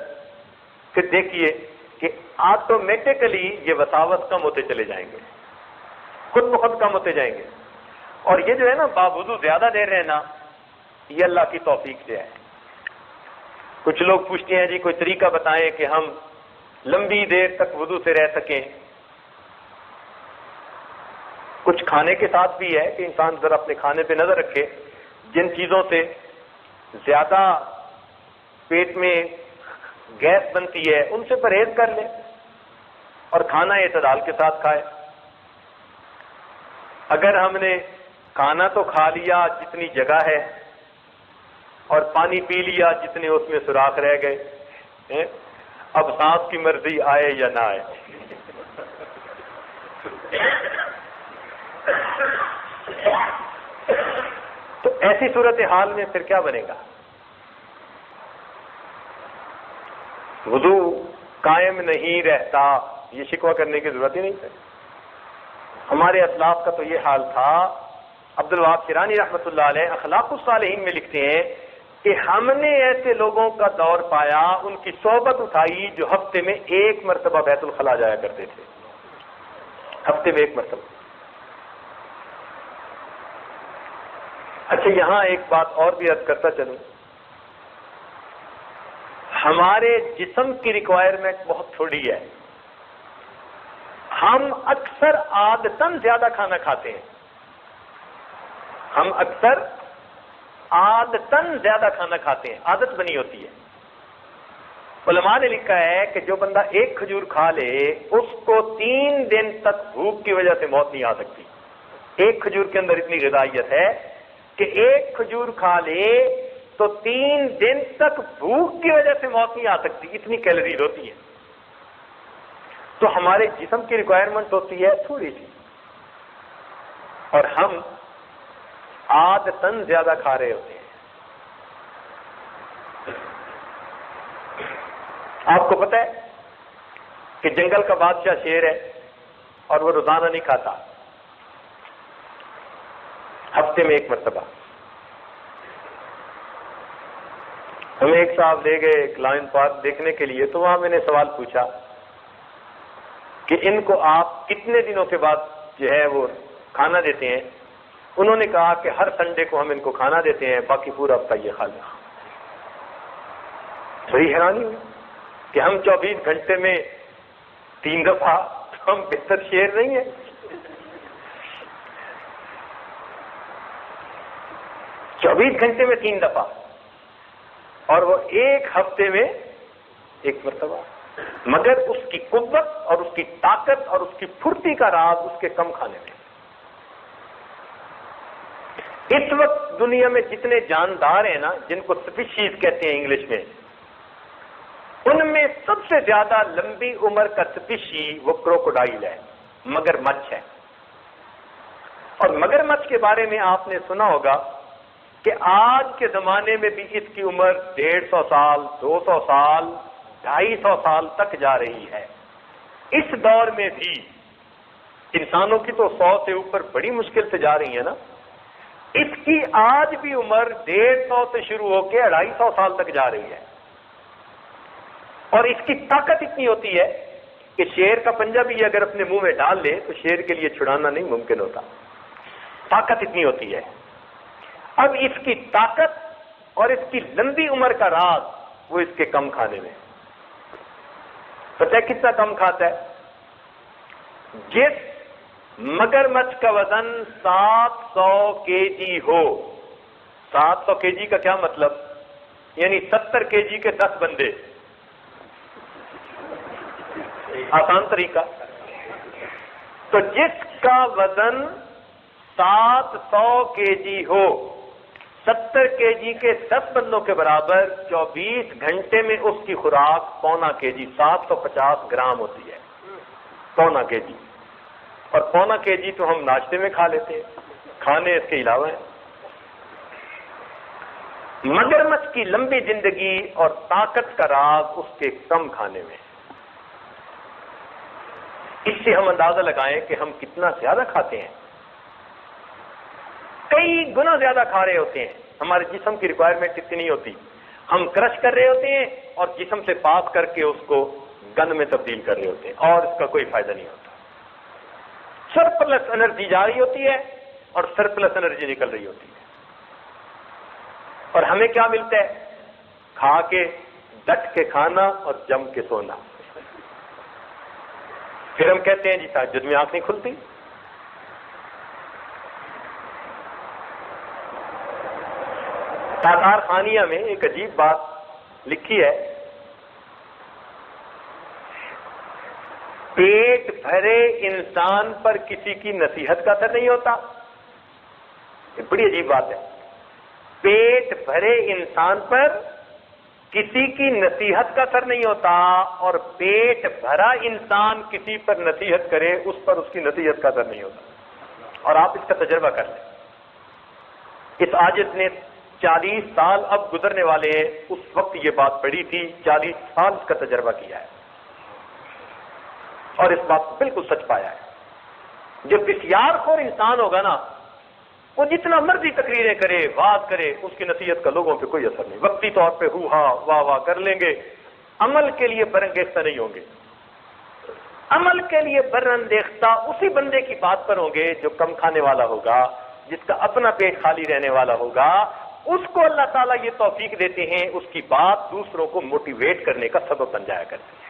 پھر دیکھیے کہ آٹومیٹکلی یہ وساوس کم ہوتے چلے جائیں گے، خود بخود کم ہوتے جائیں گے. اور یہ جو ہے نا باوضو زیادہ دیر رہنا، یہ اللہ کی توفیق سے ہے. کچھ لوگ پوچھتے ہیں جی کوئی طریقہ بتائیں کہ ہم لمبی دیر تک وضو سے رہ سکیں. کچھ کھانے کے ساتھ بھی ہے کہ انسان ذرا اپنے کھانے پہ نظر رکھے. جن چیزوں سے زیادہ پیٹ میں گیس بنتی ہے ان سے پرہیز کر لے اور کھانا اعتدال کے ساتھ کھائے. اگر ہم نے کھانا تو کھا لیا جتنی جگہ ہے اور پانی پی لیا جتنے اس میں سوراخ رہ گئے، اب سانس کی مرضی آئے یا نہ آئے. تو ایسی صورتحال میں پھر کیا بنے گا؟ وضو قائم نہیں رہتا، یہ شکوہ کرنے کی ضرورت ہی نہیں ہے. ہمارے اسلاف کا تو یہ حال تھا. عبد الوہاب شیرانی رحمۃ اللہ علیہ اخلاق الصالحین میں لکھتے ہیں کہ ہم نے ایسے لوگوں کا دور پایا، ان کی صحبت اٹھائی جو ہفتے میں 1 مرتبہ بیت الخلاء جایا کرتے تھے. ہفتے میں 1 مرتبہ. اچھا یہاں ایک بات اور بھی عرض کرتا چلوں. ہمارے جسم کی ریکوائرمنٹ بہت تھوڑی ہے. ہم اکثر عادتاً زیادہ کھانا کھاتے ہیں. ہم اکثر عادتاً زیادہ کھانا کھاتے ہیں، عادت بنی ہوتی ہے. علماء نے لکھا ہے کہ جو بندہ 1 کھجور کھا لے اس کو 3 دن تک بھوک کی وجہ سے موت نہیں آ سکتی. 1 کھجور کے اندر اتنی غذائیت ہے کہ ایک کھجور کھا لے تو 3 دن تک بھوک کی وجہ سے موت نہیں آ سکتی، اتنی کیلوریز ہوتی ہیں. تو ہمارے جسم کی ریکوائرمنٹ ہوتی ہے تھوڑی سی، اور ہم عادتاً زیادہ کھا رہے ہوتے ہیں. آپ کو پتہ ہے کہ جنگل کا بادشاہ شیر ہے اور وہ روزانہ نہیں کھاتا، ہفتے میں 1 مرتبہ. ہمیں ایک صاحب لے گئے ایک لائن پارک دیکھنے کے لیے، تو وہاں میں نے سوال پوچھا کہ ان کو آپ کتنے دنوں کے بعد جو ہے وہ کھانا دیتے ہیں؟ انہوں نے کہا کہ ہر سنڈے کو ہم ان کو کھانا دیتے ہیں، باقی پورا ہفتہ یہ کھا لیں. بڑی حیرانی ہوئی کہ ہم 24 گھنٹے میں 3 دفعہ، ہم بہتر شیر نہیں ہیں. 24 گھنٹے میں 3 دفعہ، اور وہ ایک ہفتے میں 1 مرتبہ. مگر اس کی قوت اور اس کی طاقت اور اس کی پھرتی کا راز اس کے کم کھانے میں. اس وقت دنیا میں جتنے جاندار ہیں نا، جن کو سپیشیز کہتے ہیں انگلش میں، ان میں سب سے زیادہ لمبی عمر کا سپیشی وہ کروکوڈائل ہے، مگر مچھ ہے. اور مگر مچھ کے بارے میں آپ نے سنا ہوگا کہ آج کے زمانے میں بھی اس کی عمر 150 سال، 200 سال، 250 سال تک جا رہی ہے. اس دور میں بھی انسانوں کی تو 100 سے اوپر بڑی مشکل سے جا رہی ہے نا، اس کی آج بھی عمر 150 سے شروع ہو کے 250 سال تک جا رہی ہے. اور اس کی طاقت اتنی ہوتی ہے کہ شیر کا پنجہ بھی اگر اپنے منہ میں ڈال لے تو شیر کے لیے چھڑانا نہیں ممکن ہوتا. طاقت اتنی ہوتی ہے. اب اس کی طاقت اور اس کی لمبی عمر کا راز وہ اس کے کم کھانے میں. پتہ ہے کتنا کم کھاتا ہے؟ جس مگر مچھ کا وزن 700 کے جی ہو، 700 کے جی کا کیا مطلب؟ یعنی 70 کے جی کے 10 بندے. آسان طریقہ. تو جس کا وزن 700 کے جی ہو، 70 کے جی کے 10 بندوں کے برابر، 24 گھنٹے میں اس کی خوراک 1.25 کے جی، 750 گرام ہوتی ہے. 1.25 کے جی. اور 1.25 کے جی تو ہم ناشتے میں کھا لیتے ہیں، کھانے اس کے علاوہ ہیں. مگرمچھ کی لمبی زندگی اور طاقت کا راز اس کے کم کھانے میں. اس سے ہم اندازہ لگائیں کہ ہم کتنا زیادہ کھاتے ہیں. کئی گنا زیادہ کھا رہے ہوتے ہیں. ہمارے جسم کی ریکوائرمنٹ اتنی نہیں ہوتی. ہم کرش کر رہے ہوتے ہیں اور جسم سے پاس کر کے اس کو گند میں تبدیل کر رہے ہوتے ہیں، اور اس کا کوئی فائدہ نہیں ہوتا. سرپلس انرجی جا رہی ہوتی ہے اور سرپلس انرجی نکل رہی ہوتی ہے. اور ہمیں کیا ملتا ہے؟ کھا کے ڈٹ کے کھانا اور جم کے سونا. پھر ہم کہتے ہیں جی تہجد میں آنکھ نہیں کھلتی. تاتار خانیہ میں ایک عجیب بات لکھی ہے، پیٹ بھرے انسان پر کسی کی نصیحت کا اثر نہیں ہوتا. یہ بڑی عجیب بات ہے. پیٹ بھرے انسان پر کسی کی نصیحت کا اثر نہیں ہوتا، اور پیٹ بھرا انسان کسی پر نصیحت کرے اس پر اس کی نصیحت کا اثر نہیں ہوتا. اور آپ اس کا تجربہ کر لیں. اس عاجز نے 40 سال اب گزرنے والے ہیں، اس وقت یہ بات پڑی تھی، 40 سال اس کا تجربہ کیا ہے اور اس بات کو بالکل سچ پایا ہے. جب بسیار خور انسان ہوگا نا، وہ جتنا مرضی تقریریں کرے، بات کرے، اس کی نصیحت کا لوگوں پہ کوئی اثر نہیں. وقتی طور پہ ہو ہاں واہ واہ کر لیں گے، عمل کے لیے برانگیختہ نہیں ہوں گے. عمل کے لیے برانگیختہ اسی بندے کی بات پر ہوں گے جو کم کھانے والا ہوگا، جس کا اپنا پیٹ خالی رہنے والا ہوگا. اس کو اللہ تعالیٰ یہ توفیق دیتے ہیں، اس کی بات دوسروں کو موٹیویٹ کرنے کا سبب بن جایا کرتی ہے.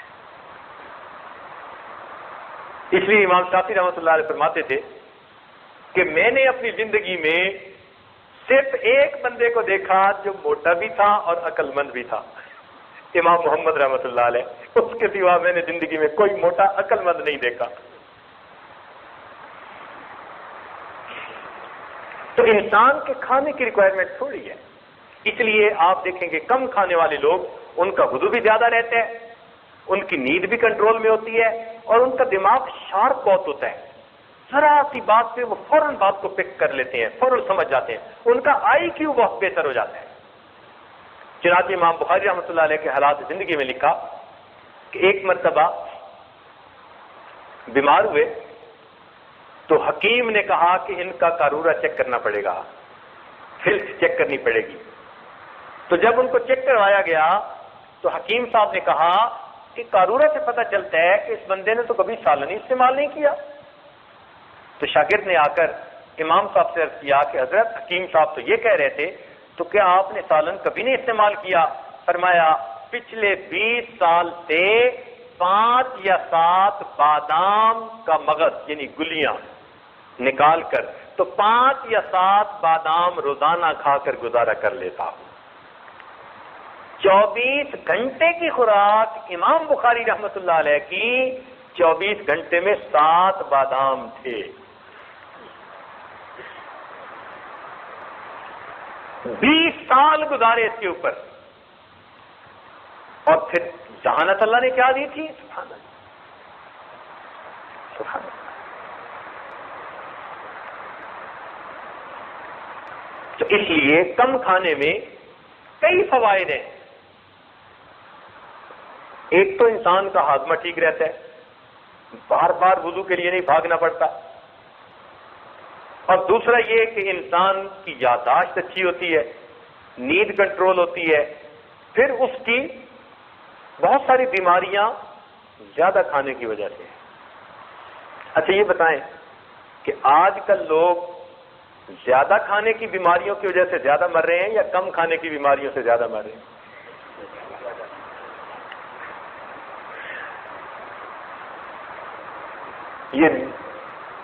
اس لیے امام شافعی رحمۃ اللہ علیہ فرماتے تھے کہ میں نے اپنی زندگی میں صرف ایک بندے کو دیکھا جو موٹا بھی تھا اور عقل مند بھی تھا، امام محمد رحمۃ اللہ علیہ. اس کے سوا میں نے زندگی میں کوئی موٹا عقل مند نہیں دیکھا. تو انسان کے کھانے کی ریکوائرمنٹ تھوڑی ہے. اس لیے آپ دیکھیں گے کم کھانے والے لوگ، ان کا وضو بھی زیادہ رہتا ہے، ان کی نیند بھی کنٹرول میں ہوتی ہے، اور ان کا دماغ شارپ بہت ہوتا ہے. ذرا سی بات پہ وہ فوراً بات کو پک کر لیتے ہیں، فوراً سمجھ جاتے ہیں، ان کا آئی کیو بہت بہتر ہو جاتا ہے. چنانچہ امام بخاری رحمۃ اللہ علیہ کے حالات زندگی میں لکھا کہ ایک مرتبہ بیمار ہوئے تو حکیم نے کہا کہ ان کا قارورہ چیک کرنا پڑے گا، فلس چیک کرنی پڑے گی. تو جب ان کو چیک کروایا گیا تو حکیم صاحب نے کہا کہ قارورہ سے پتہ چلتا ہے کہ اس بندے نے تو کبھی سالن استعمال نہیں کیا. تو شاگرد نے آ کر امام صاحب سے عرض کیا کہ حضرت حکیم صاحب تو یہ کہہ رہے تھے، تو کیا آپ نے سالن کبھی نہیں استعمال کیا؟ فرمایا پچھلے 20 سال سے 5 یا 7 بادام کا مغز یعنی گلیاں نکال کر تو 5 یا 7 بادام روزانہ کھا کر گزارا کر لیتا ہوں. 24 گھنٹے کی خوراک امام بخاری رحمۃ اللہ علیہ کی 24 گھنٹے میں 7 بادام تھے. 20 سال گزارے اس کے اوپر، اور پھر ذہانت اللہ نے کیا دی تھی، سبحان اللہ سبحان اللہ. تو اس لیے کم کھانے میں کئی فوائد ہیں. ایک تو انسان کا ہاضمہ ٹھیک رہتا ہے، بار بار وضو کے لیے نہیں بھاگنا پڑتا، اور دوسرا یہ کہ انسان کی یادداشت اچھی ہوتی ہے، نیند کنٹرول ہوتی ہے. پھر اس کی بہت ساری بیماریاں زیادہ کھانے کی وجہ سے. اچھا یہ بتائیں کہ آج کل لوگ زیادہ کھانے کی بیماریوں کی وجہ سے زیادہ مر رہے ہیں یا کم کھانے کی بیماریوں سے زیادہ مر رہے ہیں؟ یہ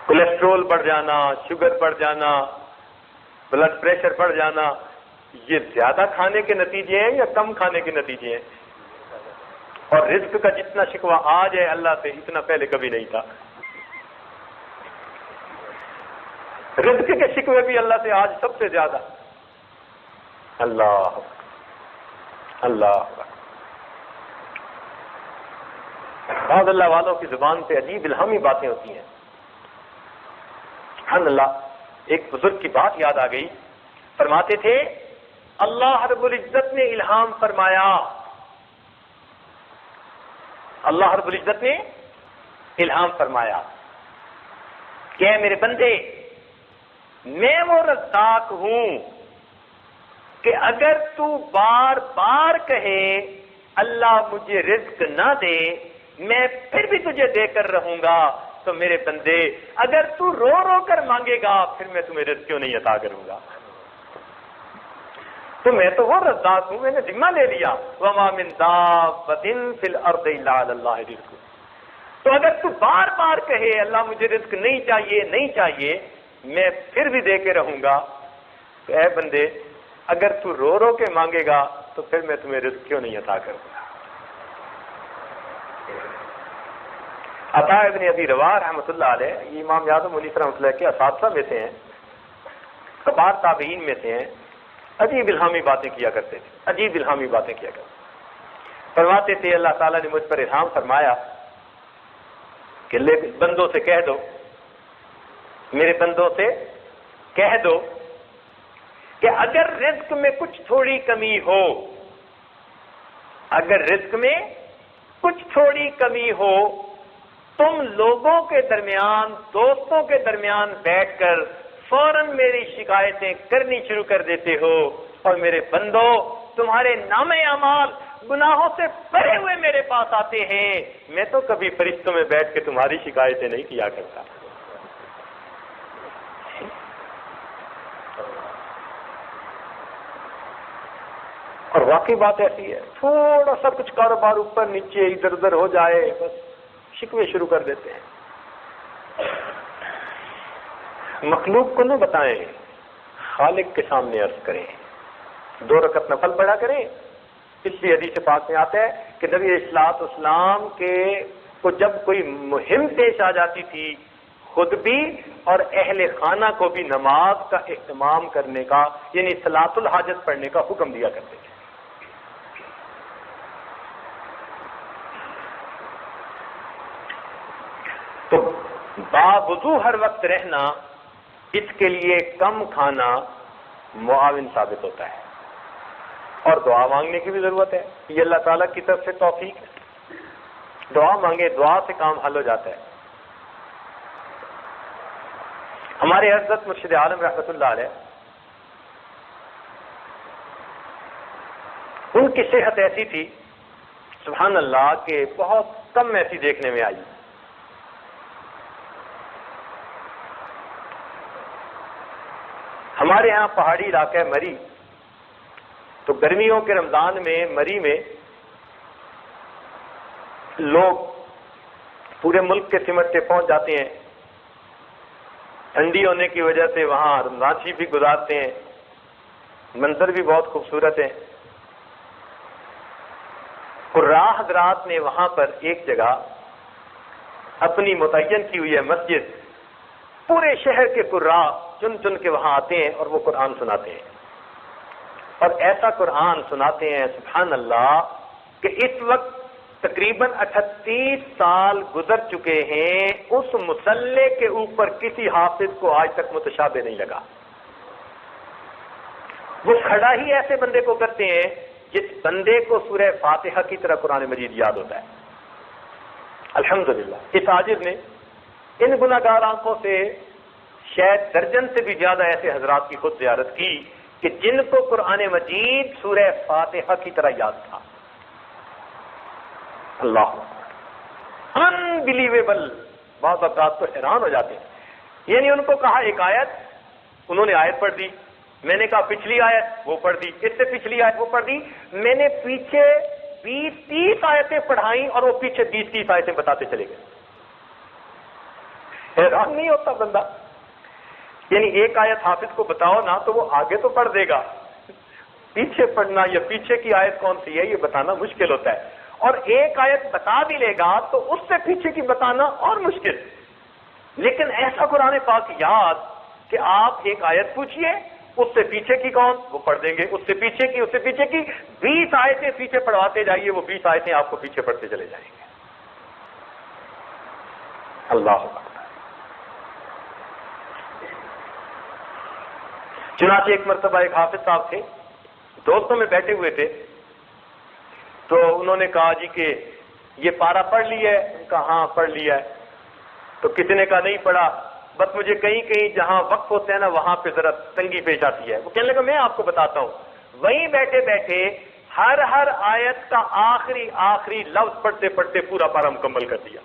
کولیسٹرول بڑھ جانا، شوگر بڑھ جانا، بلڈ پریشر بڑھ جانا، یہ زیادہ کھانے کے نتیجے ہیں یا کم کھانے کے نتیجے ہیں؟ اور رزق کا جتنا شکوہ آج ہے اللہ سے، اتنا پہلے کبھی نہیں تھا. رزق کے شکوے بھی اللہ سے آج سب سے زیادہ. اللہ اللہ. بعض اللہ والوں کی زبان پہ عجیب الہامی باتیں ہوتی ہیں. سبحان اللہ. ایک بزرگ کی بات یاد آ گئی، فرماتے تھے اللہ رب العزت نے الہام فرمایا، اللہ رب العزت نے الہام فرمایا کہ اے میرے بندے، میں وہ رزاق ہوں کہ اگر تو بار بار کہے اللہ مجھے رزق نہ دے میں پھر بھی تجھے دے کر رہوں گا، تو میرے بندے اگر تو رو رو کر مانگے گا پھر میں تمہیں رزق کیوں نہیں عطا کروں گا؟ تو میں تو وہ رزاق ہوں، میں نے ذمہ لے لیا. وما من دابۃ فی الارض الا علی اللہ رزقها. تو اگر تو بار بار کہے اللہ مجھے رزق نہیں چاہیے نہیں چاہیے، میں پھر بھی دے کے رہوں گا، تو اے بندے اگر تو رو رو کے مانگے گا تو پھر میں تمہیں رزق کیوں نہیں عطا کروں گا؟ عطا ابن ابی رواح رحمۃ اللہ علیہ، یہ امام اعظم حنیفہ رحمۃ اللہ کے اساتذہ میں سے ہیں، کبار تابعین میں سے ہیں. عجیب الہامی باتیں کیا کرتے تھے، عجیب الہامی باتیں کیا کرتے. فرماتے تھے اللہ تعالیٰ نے مجھ پر الہام فرمایا کہ بندوں سے کہہ دو، میرے بندوں سے کہہ دو کہ اگر رزق میں کچھ تھوڑی کمی ہو، اگر رزق میں کچھ تھوڑی کمی ہو، تم لوگوں کے درمیان، دوستوں کے درمیان بیٹھ کر فوراً میری شکایتیں کرنی شروع کر دیتے ہو، اور میرے بندوں تمہارے نام اعمال گناہوں سے بھرے ہوئے میرے پاس آتے ہیں، میں تو کبھی فرشتوں میں بیٹھ کے تمہاری شکایتیں نہیں کیا کرتا. اور واقعی بات ایسی ہے، تھوڑا سا کچھ کاروبار اوپر نیچے ادھر ادھر ہو جائے بس شکوے شروع کر دیتے ہیں. مخلوق کو نہ بتائیں، خالق کے سامنے عرض کریں. 2 رکعت نفل پڑھا کریں. اس لیے حدیث پاک میں آتا ہے کہ نبی علیہ الصلوۃ والسلام کے کو جب کوئی مہم پیش آ جاتی تھی، خود بھی اور اہل خانہ کو بھی نماز کا اہتمام کرنے کا یعنی صلاۃ الحاجت پڑھنے کا حکم دیا کرتے تھے۔ تو باوضو ہر وقت رہنا، اس کے لیے کم کھانا معاون ثابت ہوتا ہے، اور دعا مانگنے کی بھی ضرورت ہے۔ یہ اللہ تعالیٰ کی طرف سے توفیق ہے، دعا مانگے، دعا سے کام حل ہو جاتا ہے۔ ہمارے حضرت مرشد عالم رحمۃ اللہ علیہ، ان کی صحت ایسی تھی سبحان اللہ کہ بہت کم ایسی دیکھنے میں آئی۔ ہمارے ہاں پہاڑی علاقہ ہے مری، تو گرمیوں کے رمضان میں مری میں لوگ پورے ملک کے سمٹ سے پہنچ جاتے ہیں، ٹھنڈی ہونے کی وجہ سے وہاں رمضان شریف بھی گزارتے ہیں، منظر بھی بہت خوبصورت ہے۔ قراء حضرات نے وہاں پر ایک جگہ اپنی متعین کی ہوئی ہے مسجد، پورے شہر کے قراء چن چن کے وہاں آتے ہیں اور وہ قرآن سناتے ہیں، اور ایسا قرآن سناتے ہیں سبحان اللہ کہ اس وقت تقریباً 38 سال گزر چکے ہیں، اس مصلے کے اوپر کسی حافظ کو آج تک متشابہ نہیں لگا۔ وہ کھڑا ہی ایسے بندے کو کرتے ہیں جس بندے کو سورہ فاتحہ کی طرح قرآن مجید یاد ہوتا ہے۔ الحمدللہ اس عاجز نے ان گناہگار آنکھوں سے شاید درجن سے بھی زیادہ ایسے حضرات کی خود زیارت کی کہ جن کو قرآن مجید سورہ فاتحہ کی طرح یاد تھا۔ اللہ انبلیویبل، بعض اوقات تو حیران ہو جاتے ہیں۔ یعنی ان کو کہا ایک آیت، انہوں نے آیت پڑھ دی، میں نے کہا پچھلی آیت وہ پڑھ دی، اس سے پچھلی آیت وہ پڑھ دی، میں نے پیچھے 20-30 آیتیں پڑھائیں اور وہ پیچھے 20-30 آیتیں بتاتے چلے گئے۔ حیران نہیں ہوتا بندہ؟ یعنی ایک آیت حافظ کو بتاؤ نا تو وہ آگے تو پڑھ دے گا، پیچھے پڑھنا یا پیچھے کی آیت کون سی ہے یہ بتانا مشکل ہوتا ہے، اور ایک آیت بتا بھی لے گا تو اس سے پیچھے کی بتانا اور مشکل۔ لیکن ایسا قرآن پاک یاد کہ آپ ایک آیت پوچھئے، اس سے پیچھے کی کون وہ پڑھ دیں گے، اس سے پیچھے کی، اس سے پیچھے کی 20 آیتیں پیچھے پڑھواتے جائیے، وہ 20 آیتیں آپ کو پیچھے پڑھتے چلے جائیں گے۔ اللہ اکبر۔ چنانچہ ایک مرتبہ ایک حافظ صاحب تھے، دوستوں میں بیٹھے ہوئے تھے، تو انہوں نے کہا جی کہ یہ پارہ پڑھ لیا ہے؟ ان کا ہاں پڑھ لیا ہے۔ تو کسی نے کہا نہیں پڑھا، بس مجھے کہیں کہیں جہاں وقف ہوتے ہیں نا وہاں پہ ذرا تنگی پیش آتی ہے۔ وہ کہنے لگا میں آپ کو بتاتا ہوں، وہیں بیٹھے بیٹھے ہر آیت کا آخری لفظ پڑھتے پڑھتے پورا پارہ مکمل کر دیا۔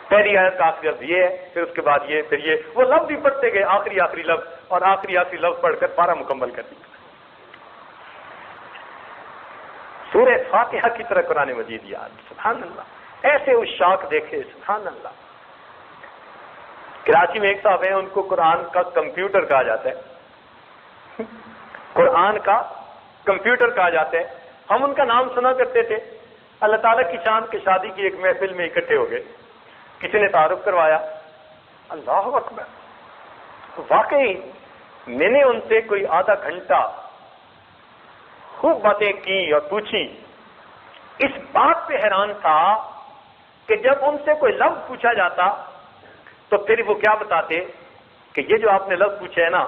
پہلی آیت کا آخری لفظ یہ ہے، پھر اس کے بعد یہ، پھر یہ، وہ لفظ بھی پڑھتے گئے، آخری لفظ، اور آخری لفظ پڑھ کر پارہ مکمل کر دیا۔ سورہ فاتحہ کی طرح قرآن مجید یاد، سبحان اللہ۔ ایسے عشاق دیکھے، سبحان اللہ۔ کراچی میں ایک صاحب ہیں، ان کو قرآن کا کمپیوٹر کہا جاتا ہے، قرآن کا کمپیوٹر کہا جاتا ہے۔ ہم ان کا نام سنا کرتے تھے، اللہ تعالیٰ کی شان کے شادی کی ایک محفل میں اکٹھے ہو گئے، کسی نے تعارف کروایا، اللہ اکبر، واقعی میں نے ان سے کوئی آدھا گھنٹہ خوب باتیں کی اور پوچھی۔ اس بات پہ حیران تھا کہ جب ان سے کوئی لفظ پوچھا جاتا تو پھر وہ کیا بتاتے کہ یہ جو آپ نے لفظ پوچھا ہے نا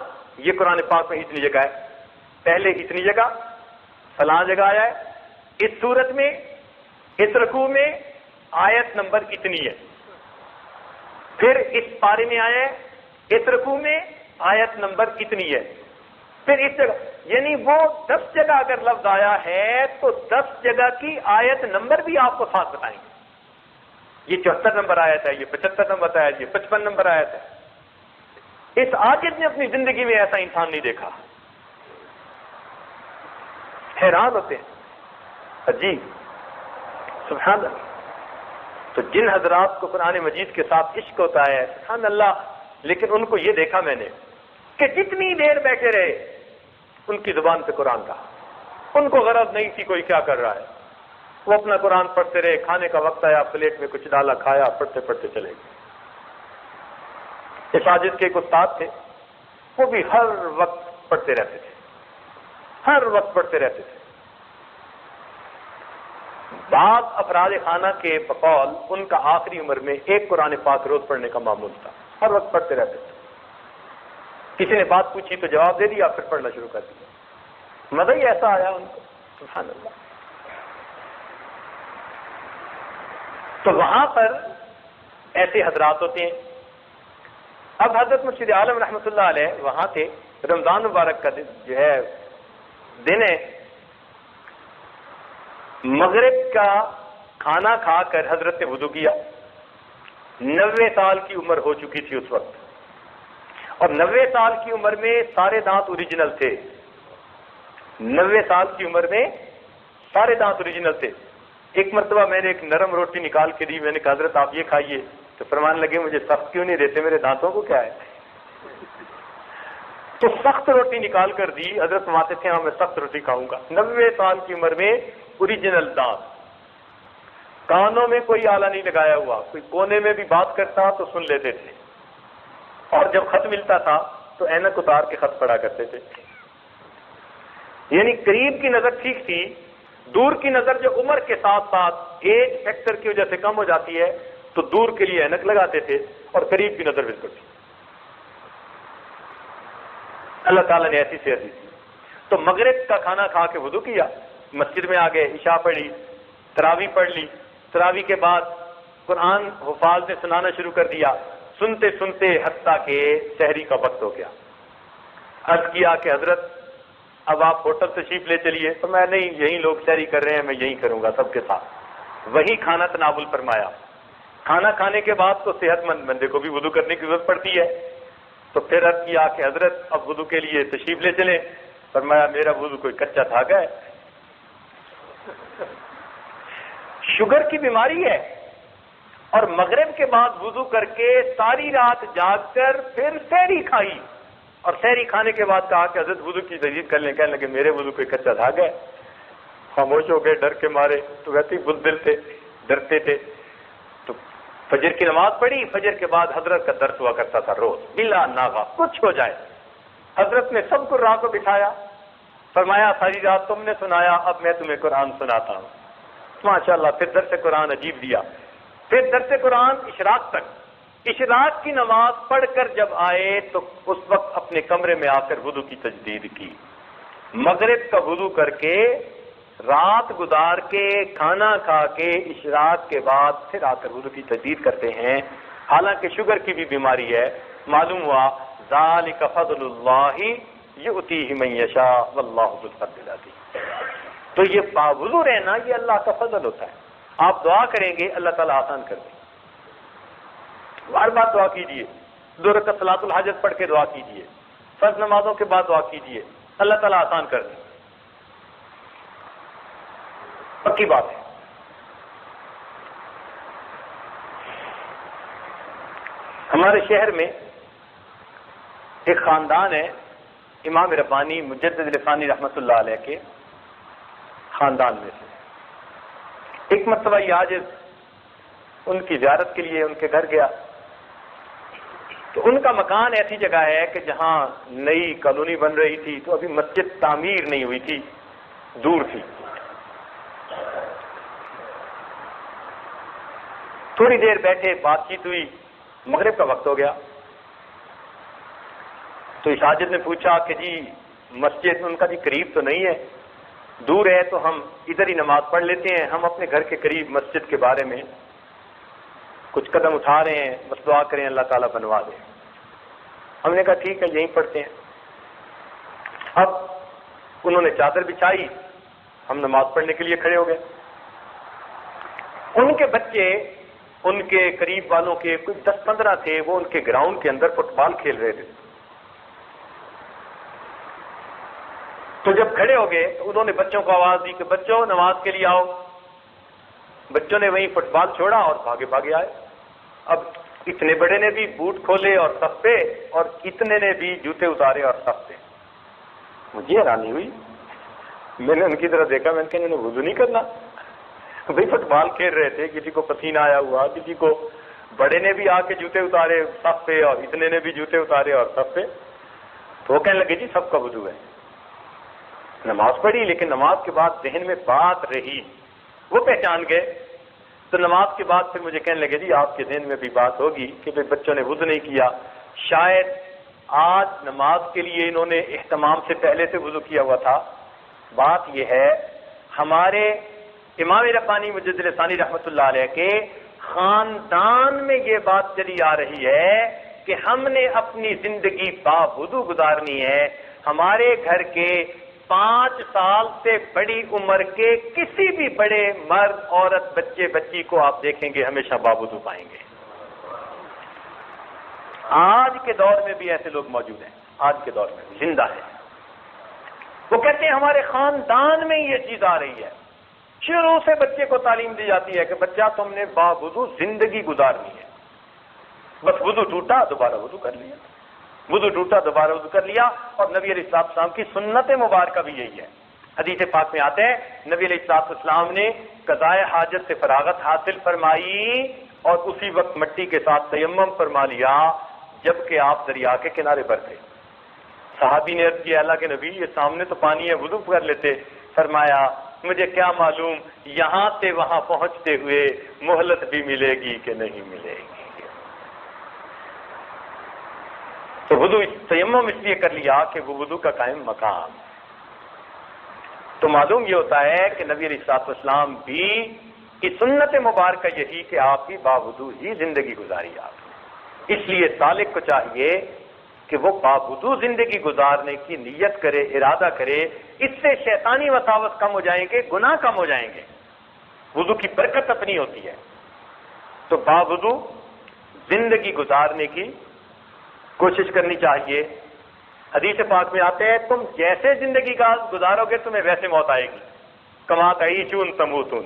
یہ قرآن پاک میں اتنی جگہ ہے، پہلے اتنی جگہ فلاں جگہ آیا ہے، اس صورت میں، اس رکوع میں آیت نمبر اتنی ہے، پھر اس پارے میں آیا ہے، اس رکوع میں آیت نمبر اتنی ہے، پھر اس جگہ، یعنی وہ 10 جگہ اگر لفظ آیا ہے تو 10 جگہ کی آیت نمبر بھی آپ کو ساتھ بتائیں گے۔ یہ 74 نمبر آیت ہے، یہ 75 نمبر آیت، یہ 55 نمبر آیت ہے۔ اس عاجز نے اپنی زندگی میں ایسا انسان نہیں دیکھا۔ حیران ہوتے ہیں، عجیب، سبحان اللہ۔ تو جن حضرات کو قرآن مجید کے ساتھ عشق ہوتا ہے، سبحان اللہ، لیکن ان کو یہ دیکھا میں نے کہ جتنی دیر بیٹھے رہے ان کی زبان سے قرآن کا، ان کو غرض نہیں تھی کوئی کیا کر رہا ہے، وہ اپنا قرآن پڑھتے رہے، کھانے کا وقت آیا پلیٹ میں کچھ ڈالا کھایا، پڑھتے پڑھتے چلے گئے۔ اس ساجد کے ایک استاد تھے، وہ بھی ہر وقت پڑھتے رہتے تھے، ہر وقت پڑھتے رہتے تھے۔ بعض افراد خانہ کے بقول ان کا آخری عمر میں ایک قرآن پاک روز پڑھنے کا معمول تھا، ہر وقت پڑھتے رہتے تھے۔ کسی نے بات پوچھی تو جواب دے دیا، پھر پڑھنا شروع کر دیا۔ مزہ ہی ایسا آیا ان کو، سبحان اللہ۔ تو وہاں پر ایسے حضرات ہوتے ہیں۔ اب حضرت مرشد عالم رحمۃ اللہ علیہ وہاں تھے، رمضان مبارک کا جو ہے دن ہے، مغرب کا کھانا کھا کر حضرت نے وضو کیا۔ 90 سال کی عمر ہو چکی تھی اس وقت، اور 90 سال کی عمر میں سارے دانت اوریجنل تھے۔ 90 سال کی عمر میں سارے دانت اوریجنل تھے۔ ایک مرتبہ میں نے ایک نرم روٹی نکال کے دی، میں نے کہا حضرت آپ یہ کھائیے، تو فرمانے لگے مجھے سخت کیوں نہیں دیتے، میرے دانتوں کو کیا ہے؟ تو سخت روٹی نکال کر دی، حضرت فرماتے تھے ہاں میں سخت روٹی کھاؤں گا۔ 90 سال کی عمر میں اوریجنل دانت، کانوں میں کوئی آلہ نہیں لگایا ہوا، کوئی کونے میں بھی بات کرتا تو سن لیتے تھے، اور جب خط ملتا تھا تو اینک اتار کے خط پڑھا کرتے تھے۔ یعنی قریب کی نظر ٹھیک تھی، دور کی نظر جو عمر کے ساتھ ساتھ ایج فیکٹر کی وجہ سے کم ہو جاتی ہے تو دور کے لیے اینک لگاتے تھے، اور قریب کی نظر بالکل تھی۔ اللہ تعالیٰ نے ایسی صحت دی۔ تو مغرب کا کھانا کھا کے وضو کیا، مسجد میں آ گئے، عشاء پڑھی، تراویح پڑھ لی۔ تراویح کے بعد قرآن حفاظ نے سنانا شروع کر دیا، سنتے سنتے حتیٰ کہ سحری کا وقت ہو گیا۔ عرض کیا کہ حضرت اب آپ ہوٹل تشریف لے چلیے، تو میں نہیں، یہی لوگ سحری کر رہے ہیں، میں یہی کروں گا سب کے ساتھ۔ وہی کھانا تناول فرمایا۔ کھانا کھانے کے بعد تو صحت مند بندے کو بھی وضو کرنے کی ضرورت پڑتی ہے، تو پھر عرض کیا کہ حضرت اب وضو کے لیے تشریف لے چلیں۔ فرمایا میرا وضو کوئی کچا دھاگا ہے، شوگر کی بیماری ہے، اور مغرب کے بعد وضو کر کے ساری رات جاگ کر پھر سحری کھائی، اور سحری کھانے کے بعد کہا کہ حضرت وضو کی تجدید کر لیں۔ کہنے لگے میرے وضو کوئی کچا دھاگا ہے۔ خاموش ہو گئے ڈر کے مارے، تو ویسے ہی بزدل تھے، ڈرتے تھے۔ تو فجر کی نماز پڑھی، فجر کے بعد حضرت کا درس ہوا کرتا تھا روز بلا ناغہ، کچھ ہو جائے۔ حضرت نے سب کو رات کو بٹھایا، فرمایا ساری رات تم نے سنایا، اب میں تمہیں قرآن سناتا ہوں۔ ماشاءاللہ پھر درس قرآن عجیب دیا۔ پھر درس قرآن اشراق تک۔ اشراق کی نماز پڑھ کر جب آئے تو اس وقت اپنے کمرے میں آ کر وضو کی تجدید کی۔ مغرب کا وضو کر کے، رات گزار کے، کھانا کھا کے، اشراق کے بعد پھر آ کر وضو کی تجدید کرتے ہیں، حالانکہ شوگر کی بھی بیماری ہے۔ معلوم ہوا ذالک فضل اللہ یؤتیہ من یشاء واللہ ذو الفضل العظیم۔ تو یہ باوضو رہنا یہ اللہ کا فضل ہوتا ہے۔ آپ دعا کریں گے اللہ تعالیٰ آسان کر دیں۔ بار بار دعا کیجیے، 2 رکعت صلاۃ الحاجت پڑھ کے دعا کیجیے، فرض نمازوں کے بعد دعا کیجیے، اللہ تعالیٰ آسان کر دیں، پکی بات ہے۔ ہمارے شہر میں ایک خاندان ہے، امام ربانی مجدد عرفانی رحمۃ اللہ علیہ کے خاندان میں سے۔ ایک مرتبہ یہ عاجز ان کی زیارت کے لیے ان کے گھر گیا، تو ان کا مکان ایسی جگہ ہے کہ جہاں نئی کالونی بن رہی تھی، تو ابھی مسجد تعمیر نہیں ہوئی تھی، دور تھی۔ تھوڑی دیر بیٹھے، بات چیت ہوئی، مغرب کا وقت ہو گیا۔ تو اس حاجت نے پوچھا کہ جی مسجد، ان کا جی قریب تو نہیں ہے، دور ہے، تو ہم ادھر ہی نماز پڑھ لیتے ہیں، ہم اپنے گھر کے قریب مسجد کے بارے میں کچھ قدم اٹھا رہے ہیں، بس دعا کریں اللہ تعالیٰ بنوا دے۔ ہم نے کہا ٹھیک ہے یہیں پڑھتے ہیں۔ اب انہوں نے چادر بچھائی، ہم نماز پڑھنے کے لیے کھڑے ہو گئے۔ ان کے بچے، ان کے قریب والوں کے کچھ 10-15 تھے، وہ ان کے گراؤنڈ کے اندر فٹ بال کھیل رہے تھے۔ تو جب کھڑے ہو گئے تو انہوں نے بچوں کو آواز دی کہ بچوں نماز کے لیے آؤ۔ بچوں نے وہیں فٹ بال چھوڑا اور بھاگے بھاگے آئے۔ اب اتنے بڑے نے بھی بوٹ کھولے اور صف پہ، اور اتنے نے بھی جوتے اتارے اور صف پہ۔ مجھے حیرانی ہوئی، میں نے ان کی طرف دیکھا، میں نے کہا انہوں نے وضو نہیں کرنا؟ بھائی فٹ بال کھیل رہے تھے، کسی کو پسینہ آیا ہوا، کسی کو بڑے نے بھی آ کے جوتے اتارے سب پہ اور اتنے نے بھی جوتے اتارے اور سب پہ. تو وہ کہنے لگے جی سب کا وضو ہے. نماز پڑھی لیکن نماز کے بعد ذہن میں بات رہی, وہ پہچان گئے. تو نماز کے بعد پھر مجھے کہنے لگے جی آپ کے ذہن میں بھی بات ہوگی کہ بھئی بچوں نے وضو نہیں کیا, شاید آج نماز کے لیے انہوں نے اہتمام سے پہلے سے وضو کیا ہوا تھا. بات یہ ہے ہمارے امام ربانی مجدد ثانی رحمۃ اللہ علیہ کے خاندان میں یہ بات چلی آ رہی ہے کہ ہم نے اپنی زندگی باوضو گزارنی ہے. ہمارے گھر کے 5 سال سے بڑی عمر کے کسی بھی بڑے مرد عورت بچے بچی کو آپ دیکھیں گے ہمیشہ باوضو پائیں گے. آج کے دور میں بھی ایسے لوگ موجود ہیں, آج کے دور میں زندہ ہے. وہ کہتے ہیں ہمارے خاندان میں یہ چیز آ رہی ہے. شروع سے بچے کو تعلیم دی جاتی ہے کہ بچہ تم نے باوضو زندگی گزارنی ہے. بس وضو ٹوٹا دوبارہ وضو کر لیا, وضو ٹوٹا دوبارہ وضو کر لیا. اور نبی علیہ السلام کی سنت مبارکہ بھی یہی ہے. حدیث پاک میں آتے ہیں نبی علیہ السلام نے قضائے حاجت سے فراغت حاصل فرمائی اور اسی وقت مٹی کے ساتھ تیمم فرما لیا جبکہ آپ دریا کے کنارے پر تھے. صحابی نے عرض کیا اللہ کے نبی یہ سامنے تو پانی ہے وضو کر لیتے. فرمایا مجھے کیا معلوم یہاں سے وہاں پہنچتے ہوئے مہلت بھی ملے گی کہ نہیں ملے گی. تو وضو تیمم اس لیے کر لیا کہ وہ وضو کا قائم مقام. تو معلوم یہ ہوتا ہے کہ نبی علیہ السلام بھی کی سنت مبارکہ یہی کہ آپ کی باوضو ہی زندگی گزاری آپ نے. اس لیے سالک کو چاہیے کہ وہ باوضو زندگی گزارنے کی نیت کرے, ارادہ کرے. اس سے شیطانی وساوس کم ہو جائیں گے, گناہ کم ہو جائیں گے. وضو کی برکت اپنی ہوتی ہے. تو باوضو زندگی گزارنے کی کوشش کرنی چاہیے. حدیث پاک میں آتے ہیں تم جیسے زندگی کا گزارو گے تمہیں ویسے موت آئے گی. کما تعیشون تموتون.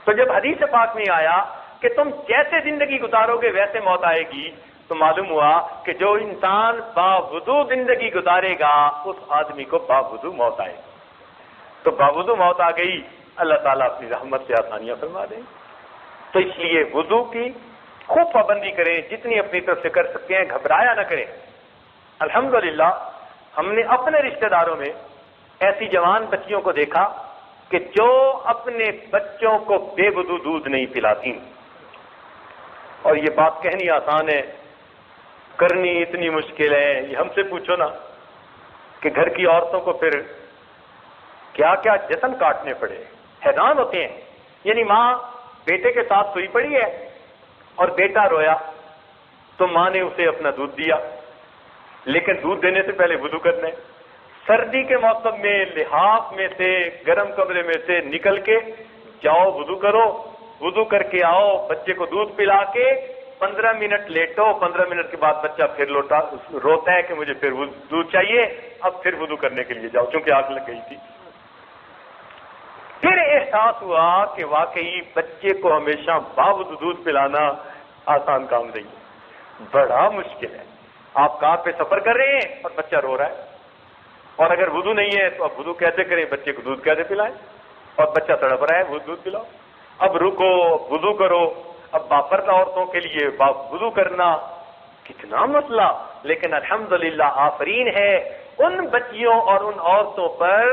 تو جب حدیث پاک میں آیا کہ تم جیسے زندگی گزارو گے ویسے موت آئے گی, تو معلوم ہوا کہ جو انسان باوضو زندگی گزارے گا اس آدمی کو باوضو موت آئے گی. تو باوضو موت آ گئی, اللہ تعالیٰ اپنی رحمت سے آسانیاں فرما دیں. تو اس لیے وضو کی خوب پابندی کریں, جتنی اپنی طرف سے کر سکتے ہیں, گھبرایا نہ کریں. الحمدللہ ہم نے اپنے رشتہ داروں میں ایسی جوان بچیوں کو دیکھا کہ جو اپنے بچوں کو بے وضو دودھ نہیں پلاتی. اور یہ بات کہنی آسان ہے, کرنی اتنی مشکل ہے. یہ ہم سے پوچھو نا کہ گھر کی عورتوں کو پھر کیا کیا جتن کاٹنے پڑے, حیران ہوتے ہیں. یعنی ماں بیٹے کے ساتھ سوئی پڑی ہے اور بیٹا رویا تو ماں نے اسے اپنا دودھ دیا, لیکن دودھ دینے سے پہلے وضو کرنا ہے. سردی کے موسم میں لحاف میں سے گرم کمرے میں سے نکل کے جاؤ وضو کرو, وضو کر کے آؤ, بچے کو دودھ پلا کے 15 منٹ لیٹو. 15 منٹ کے بعد بچہ پھر روتا ہے کہ مجھے پھر دودھ چاہیے. اب پھر وضو کرنے کے لیے جاؤ کیونکہ آگ لگ گئی تھی. پھر احساس ہوا کہ واقعی بچے کو ہمیشہ باوضو دودھ پلانا آسان کام نہیں ہے, بڑا مشکل ہے. آپ کار پہ سفر کر رہے ہیں اور بچہ رو رہا ہے, اور اگر وضو نہیں ہے تو اب وضو کیسے کریں, بچے کو دودھ کیسے پلائیں, اور بچہ تڑپ رہا ہے وہ دودھ پلاؤ. اب رکو وضو کرو. اب باپرد عورتوں کے لیے وضو کرنا کتنا مسئلہ. لیکن الحمدللہ آفرین ہے ان بچیوں اور ان عورتوں پر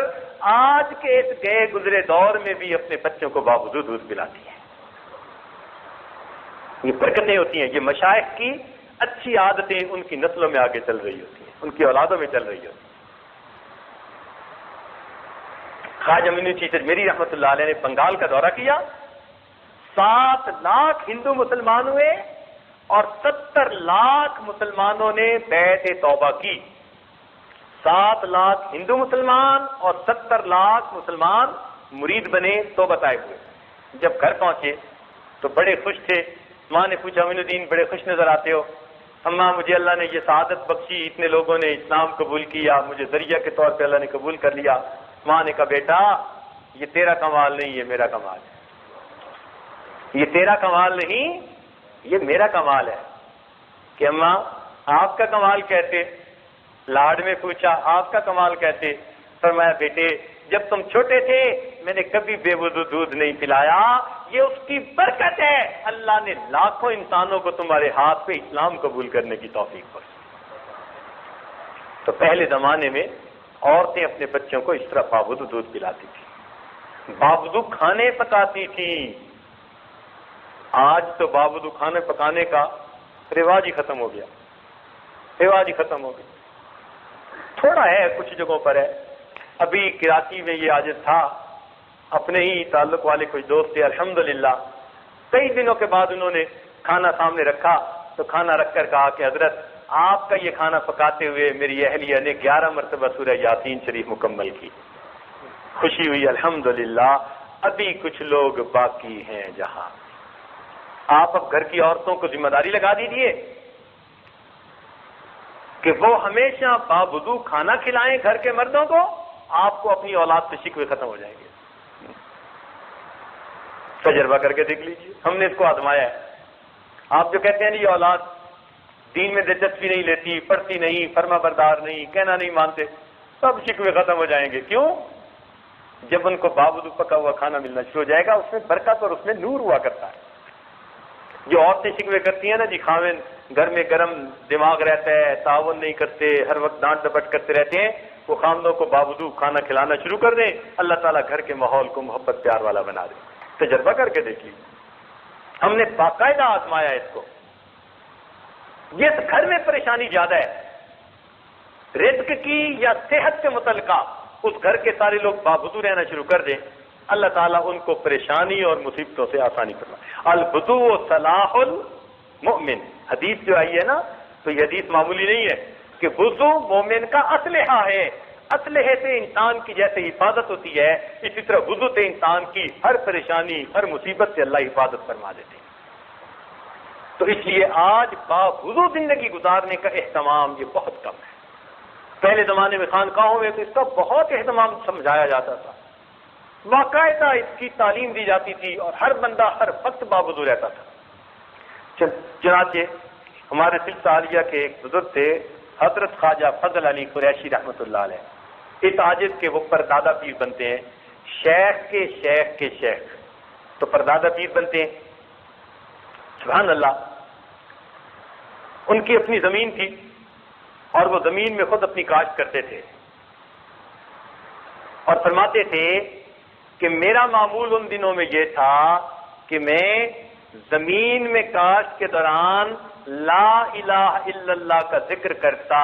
آج کے اس گئے گزرے دور میں بھی اپنے بچوں کو باوضو دودھ پلاتی ہیں. یہ برکتیں ہوتی ہیں. یہ مشائخ کی اچھی عادتیں ان کی نسلوں میں آگے چل رہی ہوتی ہیں, ان کی اولادوں میں چل رہی ہوتی ہیں. خواجہ معین چشتی میری رحمۃ اللہ علیہ نے بنگال کا دورہ کیا. 7 لاکھ ہندو مسلمان ہوئے اور 70 لاکھ مسلمانوں نے بیعت توبہ کی. 7 لاکھ ہندو مسلمان اور 70 لاکھ مسلمان مرید بنے, توبہ طائب ہوئے. جب گھر پہنچے تو بڑے خوش تھے. ماں نے پوچھا معین الدین بڑے خوش نظر آتے ہو. اماں مجھے اللہ نے یہ سعادت بخشی, اتنے لوگوں نے اسلام قبول کیا, مجھے ذریعہ کے طور پہ اللہ نے قبول کر لیا. ماں نے کہا بیٹا یہ تیرا کمال نہیں, یہ میرا کمال ہے. یہ تیرا کمال نہیں, یہ میرا کمال ہے. کہ اماں آپ کا کمال کہتے, لاڈ میں پوچھا آپ کا کمال کہتے. فرمایا بیٹے جب تم چھوٹے تھے میں نے کبھی بے وضو دودھ نہیں پلایا، یہ اس کی برکت ہے، اللہ نے لاکھوں انسانوں کو تمہارے ہاتھ پہ اسلام قبول کرنے کی توفیق بخشی۔ تو پہلے زمانے میں عورتیں اپنے بچوں کو اس طرح باوضو دودھ پلاتی تھی، باوضو کھانے پکاتی تھی۔ آج تو باوضو کھانے پکانے کا رواج ہی ختم ہو گیا، رواج ہی ختم ہو گیا۔ تھوڑا ہے، کچھ جگہوں پر ہے۔ ابھی کراچی میں یہ عادت تھا، اپنے ہی تعلق والے کچھ دوست تھے، الحمدللہ کئی دنوں کے بعد انہوں نے کھانا سامنے رکھا تو کھانا رکھ کر کہا کہ حضرت آپ کا یہ کھانا پکاتے ہوئے میری اہلیہ نے 11 مرتبہ سورہ یاسین شریف مکمل کی۔ خوشی ہوئی الحمدللہ۔ ابھی کچھ لوگ باقی ہیں جہاں آپ اب گھر کی عورتوں کو ذمہ داری لگا دیجیے کہ وہ ہمیشہ باوضو کھانا کھلائیں گھر کے مردوں کو، آپ کو اپنی اولاد سے شکوے ختم ہو جائیں گے۔ تجربہ کر کے دیکھ لیجیے، ہم نے اس کو آزمایا ہے۔ آپ جو کہتے ہیں یہ اولاد دین میں دلچسپی نہیں لیتی، پڑھتی نہیں، فرما بردار نہیں، کہنا نہیں مانتے، سب شکوے ختم ہو جائیں گے۔ کیوں؟ جب ان کو باوضو پکا ہوا کھانا ملنا شروع ہو جائے گا، اس میں برکت اور اس میں نور ہوا کرتا ہے۔ جو عورتیں شکوے کرتی ہیں نا جی، خاوند گھر میں گرم دماغ رہتا ہے، تعاون نہیں کرتے، ہر وقت ڈانٹ ڈپٹ کرتے رہتے ہیں، وہ خاوندوں کو باوضو کھانا کھلانا شروع کر دیں، اللہ تعالیٰ گھر کے ماحول کو محبت پیار والا بنا دے۔ تجربہ کر کے دیکھ لیجیے، ہم نے باقاعدہ آزمایا اس کو۔ جس گھر میں پریشانی زیادہ ہے رزق کی یا صحت سے متعلقہ، اس گھر کے سارے لوگ باوضو رہنا شروع کر دیں، اللہ تعالیٰ ان کو پریشانی اور مصیبتوں سے آسانی فرمائے۔ الوضو صلاح المؤمن، حدیث جو آئی ہے نا، تو یہ حدیث معمولی نہیں ہے کہ وضو مومن کا اسلحہ ہے۔ اسلحے سے انسان کی جیسے حفاظت ہوتی ہے، اسی طرح وضو سے انسان کی ہر پریشانی، ہر مصیبت سے اللہ حفاظت فرما دیتے ہیں۔ تو اس لیے آج باوضو زندگی گزارنے کا اہتمام یہ بہت کم ہے۔ پہلے زمانے میں خانقاہوں میں تو اس کا بہت اہتمام سمجھایا جاتا تھا، باقاعدہ اس کی تعلیم دی جاتی تھی، اور ہر بندہ ہر وقت باوضو رہتا تھا۔ چنانچہ ہمارے سلسلہ عالیہ کے ایک بزرگ تھے، حضرت خواجہ فضل علی قریشی رحمۃ اللہ علیہ، اس عاجز کے وہ پردادا پیر بنتے ہیں، شیخ کے شیخ کے شیخ، تو پردادا پیر بنتے ہیں۔ سبحان اللہ، ان کی اپنی زمین تھی اور وہ زمین میں خود اپنی کاشت کرتے تھے، اور فرماتے تھے کہ میرا معمول ان دنوں میں یہ تھا کہ میں زمین میں کاشت کے دوران لا الہ الا اللہ کا ذکر کرتا،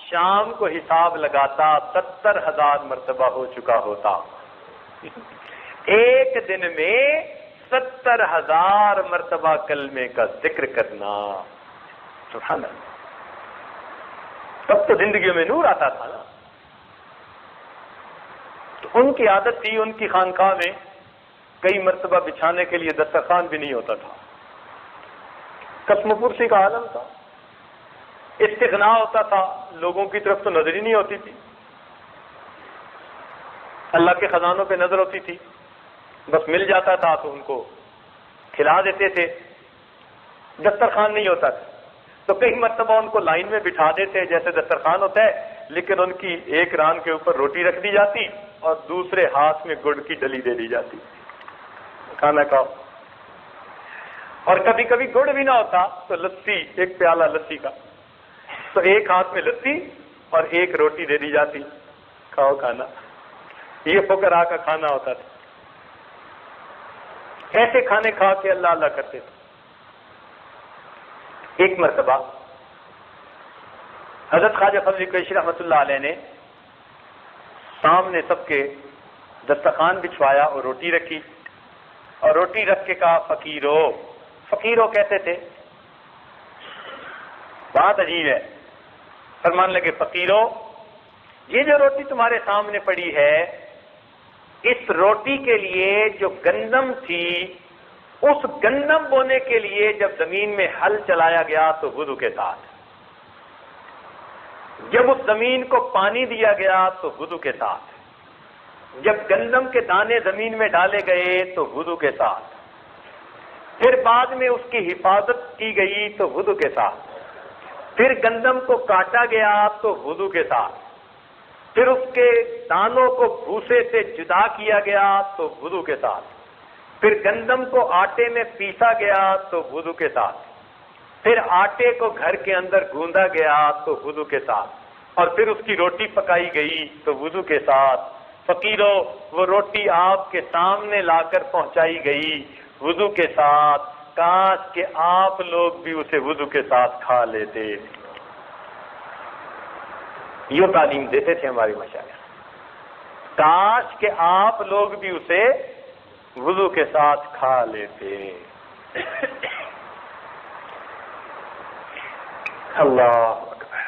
شام کو حساب لگاتا 70,000 مرتبہ ہو چکا ہوتا۔ ایک دن میں 70,000 مرتبہ کلمے کا ذکر کرنا، سبحان اللہ۔ تب تو زندگی میں نور آتا تھا نا۔ تو ان کی عادت تھی، ان کی خانقاہ میں کئی مرتبہ بچھانے کے لیے دسترخوان بھی نہیں ہوتا تھا، قسم پرسی کا عالم تھا، استغنا ہوتا تھا، لوگوں کی طرف تو نظر ہی نہیں ہوتی تھی، اللہ کے خزانوں پہ نظر ہوتی تھی، بس مل جاتا تھا تو ان کو کھلا دیتے تھے، دسترخوان نہیں ہوتا تھا تو کئی مرتبہ ان کو لائن میں بٹھا دیتے جیسے دسترخوان ہوتا ہے، لیکن ان کی ایک ران کے اوپر روٹی رکھ دی جاتی اور دوسرے ہاتھ میں گڑ کی ڈلی دے دی جاتی، کھانا کھاؤ۔ اور کبھی کبھی گڑ بھی نہ ہوتا تو لسی، ایک پیالہ لسی کا، تو ایک ہاتھ میں لسی اور ایک روٹی دے دی جاتی، کھاؤ کھانا۔ یہ فقراء کا کھانا ہوتا تھا۔ ایسے کھانے کھا کے اللہ اللہ کرتے تھے۔ ایک مرتبہ حضرت خواجہ فضل قریشی رحمۃ اللہ علیہ نے سامنے سب کے دسترخوان بچھوایا اور روٹی رکھی، اور روٹی رکھ کے کہا فقیرو، فقیرو کہتے تھے، بات عجیب ہے، فرمان لگے فقیرو، یہ جو روٹی تمہارے سامنے پڑی ہے، اس روٹی کے لیے جو گندم تھی، اس گندم بونے کے لیے جب زمین میں ہل چلایا گیا تو وضو کے ساتھ، جب اس زمین کو پانی دیا گیا تو وضو کے ساتھ، جب گندم کے دانے زمین میں ڈالے گئے تو وضو کے ساتھ، پھر بعد میں اس کی حفاظت کی گئی تو وضو کے ساتھ، پھر گندم کو کاٹا گیا تو وضو کے ساتھ، پھر اس کے دانوں کو بھوسے سے جدا کیا گیا تو وضو کے ساتھ، پھر گندم کو آٹے میں پیسا گیا تو وضو کے ساتھ، پھر آٹے کو گھر کے اندر گوندا گیا تو وضو کے ساتھ، اور پھر اس کی روٹی پکائی گئی تو وضو کے ساتھ۔ فقیروں، وہ روٹی آپ کے سامنے لا کر پہنچائی گئی وضو کے ساتھ، کاش کہ آپ لوگ بھی اسے وضو کے ساتھ کھا لیتے۔ یہ تعلیم دیتے تھے ہماری مشائخ، کاش کہ آپ لوگ بھی اسے وضو کے ساتھ کھا لیتے۔ اللہ اکبر۔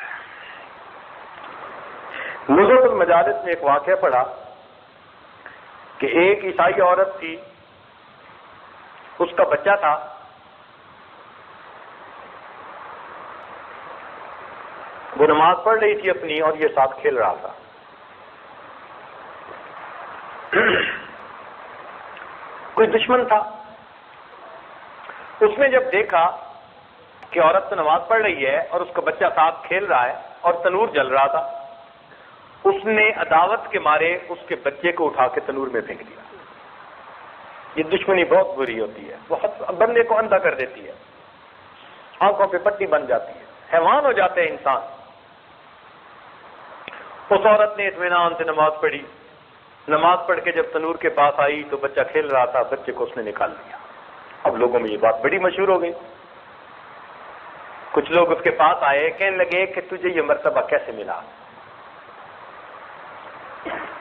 نزہۃ المجالس میں ایک واقعہ پڑھا کہ ایک عیسائی عورت تھی، اس کا بچہ تھا، وہ نماز پڑھ رہی تھی اپنی اور یہ ساتھ کھیل رہا تھا۔ کوئی دشمن تھا، اس نے جب دیکھا کہ عورت تو نماز پڑھ رہی ہے اور اس کا بچہ ساتھ کھیل رہا ہے اور تنور جل رہا تھا، اس نے عداوت کے مارے اس کے بچے کو اٹھا کے تنور میں پھینک دیا۔ یہ دشمنی بہت بری ہوتی ہے، بہت بندے کو اندھا کر دیتی ہے، آنکھوں پہ پٹی بن جاتی ہے، حیوان ہو جاتے ہیں انسان۔ اس عورت نے اطمینان سے نماز پڑھی، نماز پڑھ کے جب تنور کے پاس آئی تو بچہ کھیل رہا تھا، بچے کو اس نے نکال لیا۔ اب لوگوں میں یہ بات بڑی مشہور ہو گئی، کچھ لوگ اس کے پاس آئے، کہنے لگے کہ تجھے یہ مرتبہ کیسے ملا،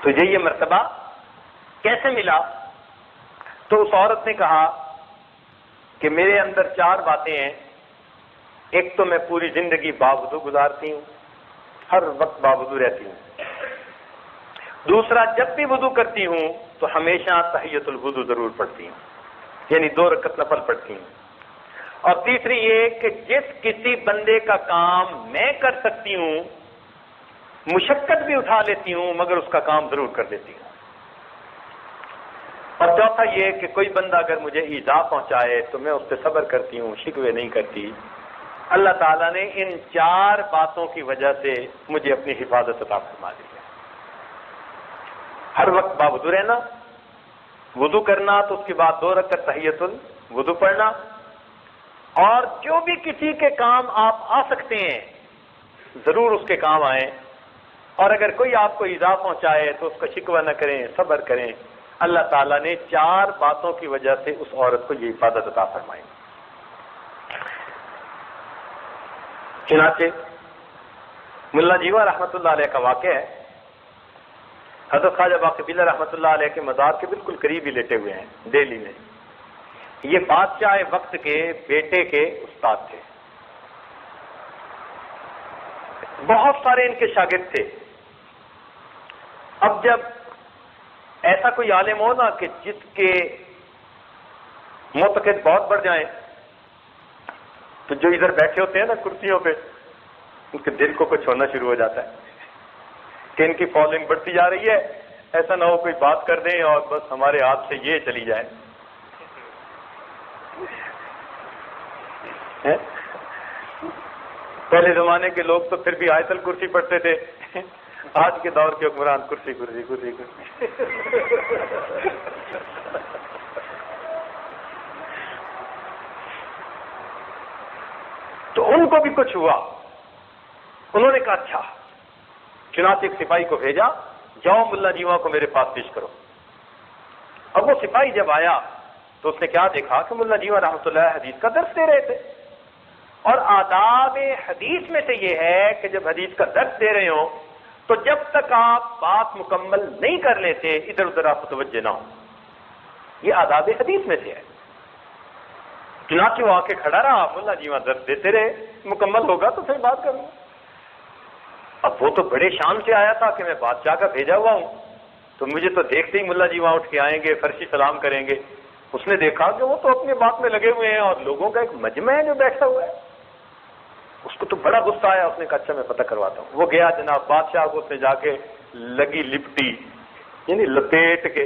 تجھے یہ مرتبہ کیسے ملا؟ تو اس عورت نے کہا کہ میرے اندر 4 باتیں ہیں، ایک تو میں پوری زندگی باوضو گزارتی ہوں، ہر وقت باوضو رہتی ہوں، دوسرا جب بھی وضو کرتی ہوں تو ہمیشہ تحیۃ الوضو ضرور پڑھتی ہوں، یعنی 2 رکعت نفل پڑھتی ہوں، اور تیسری یہ کہ جس کسی بندے کا کام میں کر سکتی ہوں مشقت بھی اٹھا لیتی ہوں مگر اس کا کام ضرور کر دیتی ہوں، اور چوتھا یہ کہ کوئی بندہ اگر مجھے ایذا پہنچائے تو میں اس پہ صبر کرتی ہوں، شکوے نہیں کرتی۔ اللہ تعالیٰ نے ان 4 باتوں کی وجہ سے مجھے اپنی حفاظت عطا فرما دی ہے۔ ہر وقت باوضو رہنا، وضو کرنا تو اس کے بعد 2 رکعت تحیۃ الوضو پڑھنا، اور جو بھی کسی کے کام آپ آ سکتے ہیں ضرور اس کے کام آئیں، اور اگر کوئی آپ کو ایذا پہنچائے تو اس کا شکوہ نہ کریں، صبر کریں۔ اللہ تعالیٰ نے 4 باتوں کی وجہ سے اس عورت کو یہ حفاظت عطا فرمائی۔ چنانچہ ملا جیوا رحمۃ اللہ علیہ کا واقعہ ہے، حضرت خواجہ باقی بلّہ رحمۃ اللہ علیہ کے مزار کے بالکل قریب ہی لیٹے ہوئے ہیں دہلی میں۔ یہ بادشاہ وقت کے بیٹے کے استاد تھے، بہت سارے ان کے شاگرد تھے۔ اب جب ایسا کوئی عالم ہو نا کہ جس کے معتقد بہت بڑھ جائیں تو جو ادھر بیٹھے ہوتے ہیں نا کرسیوں پہ، ان کے دل کو کچھ ہونا شروع ہو جاتا ہے کہ ان کی فالوئنگ بڑھتی جا رہی ہے، ایسا نہ ہو کوئی بات کر دیں اور بس ہمارے ہاتھ سے یہ چلی جائے۔ پہلے زمانے کے لوگ تو پھر بھی آیت الکرسی پڑھتے تھے، آج کے دور کے حکمران کرسی کرسی کرسی کرسی۔ تو ان کو بھی کچھ ہوا، انہوں نے کہا اچھا، چنانچہ ایک سپاہی کو بھیجا، جاؤ ملا جیوا کو میرے پاس پیش کرو۔ اب وہ سپاہی جب آیا تو اس نے کیا دیکھا کہ ملا جیوا رحمۃ اللہ حدیث کا درس دے رہے تھے، اور آداب حدیث میں سے یہ ہے کہ جب حدیث کا درس دے رہے ہوں تو جب تک آپ بات مکمل نہیں کر لیتے ادھر ادھر آپ متوجہ نہ ہو، یہ آداب حدیث میں سے ہے۔ چنانچہ وہ آ کے کھڑا رہا، ملا جیوا درس دیتے رہے، مکمل ہوگا تو پھر بات کروں۔ اب وہ تو بڑے شان سے آیا تھا کہ میں بادشاہ کا بھیجا ہوا ہوں، تو مجھے تو دیکھتے ہی ملا جیوا اٹھ کے آئیں گے، فرشی سلام کریں گے۔ اس نے دیکھا کہ وہ تو اپنے بات میں لگے ہوئے ہیں اور لوگوں کا ایک مجمع ہے جو بیٹھا ہوا ہے، اس کو تو بڑا غصہ آیا، اس نے کہا اچھا میں پتہ کرواتا ہوں۔ وہ گیا جناب بادشاہ کو، اس نے جا کے لگی لپٹی، یعنی لپیٹ کے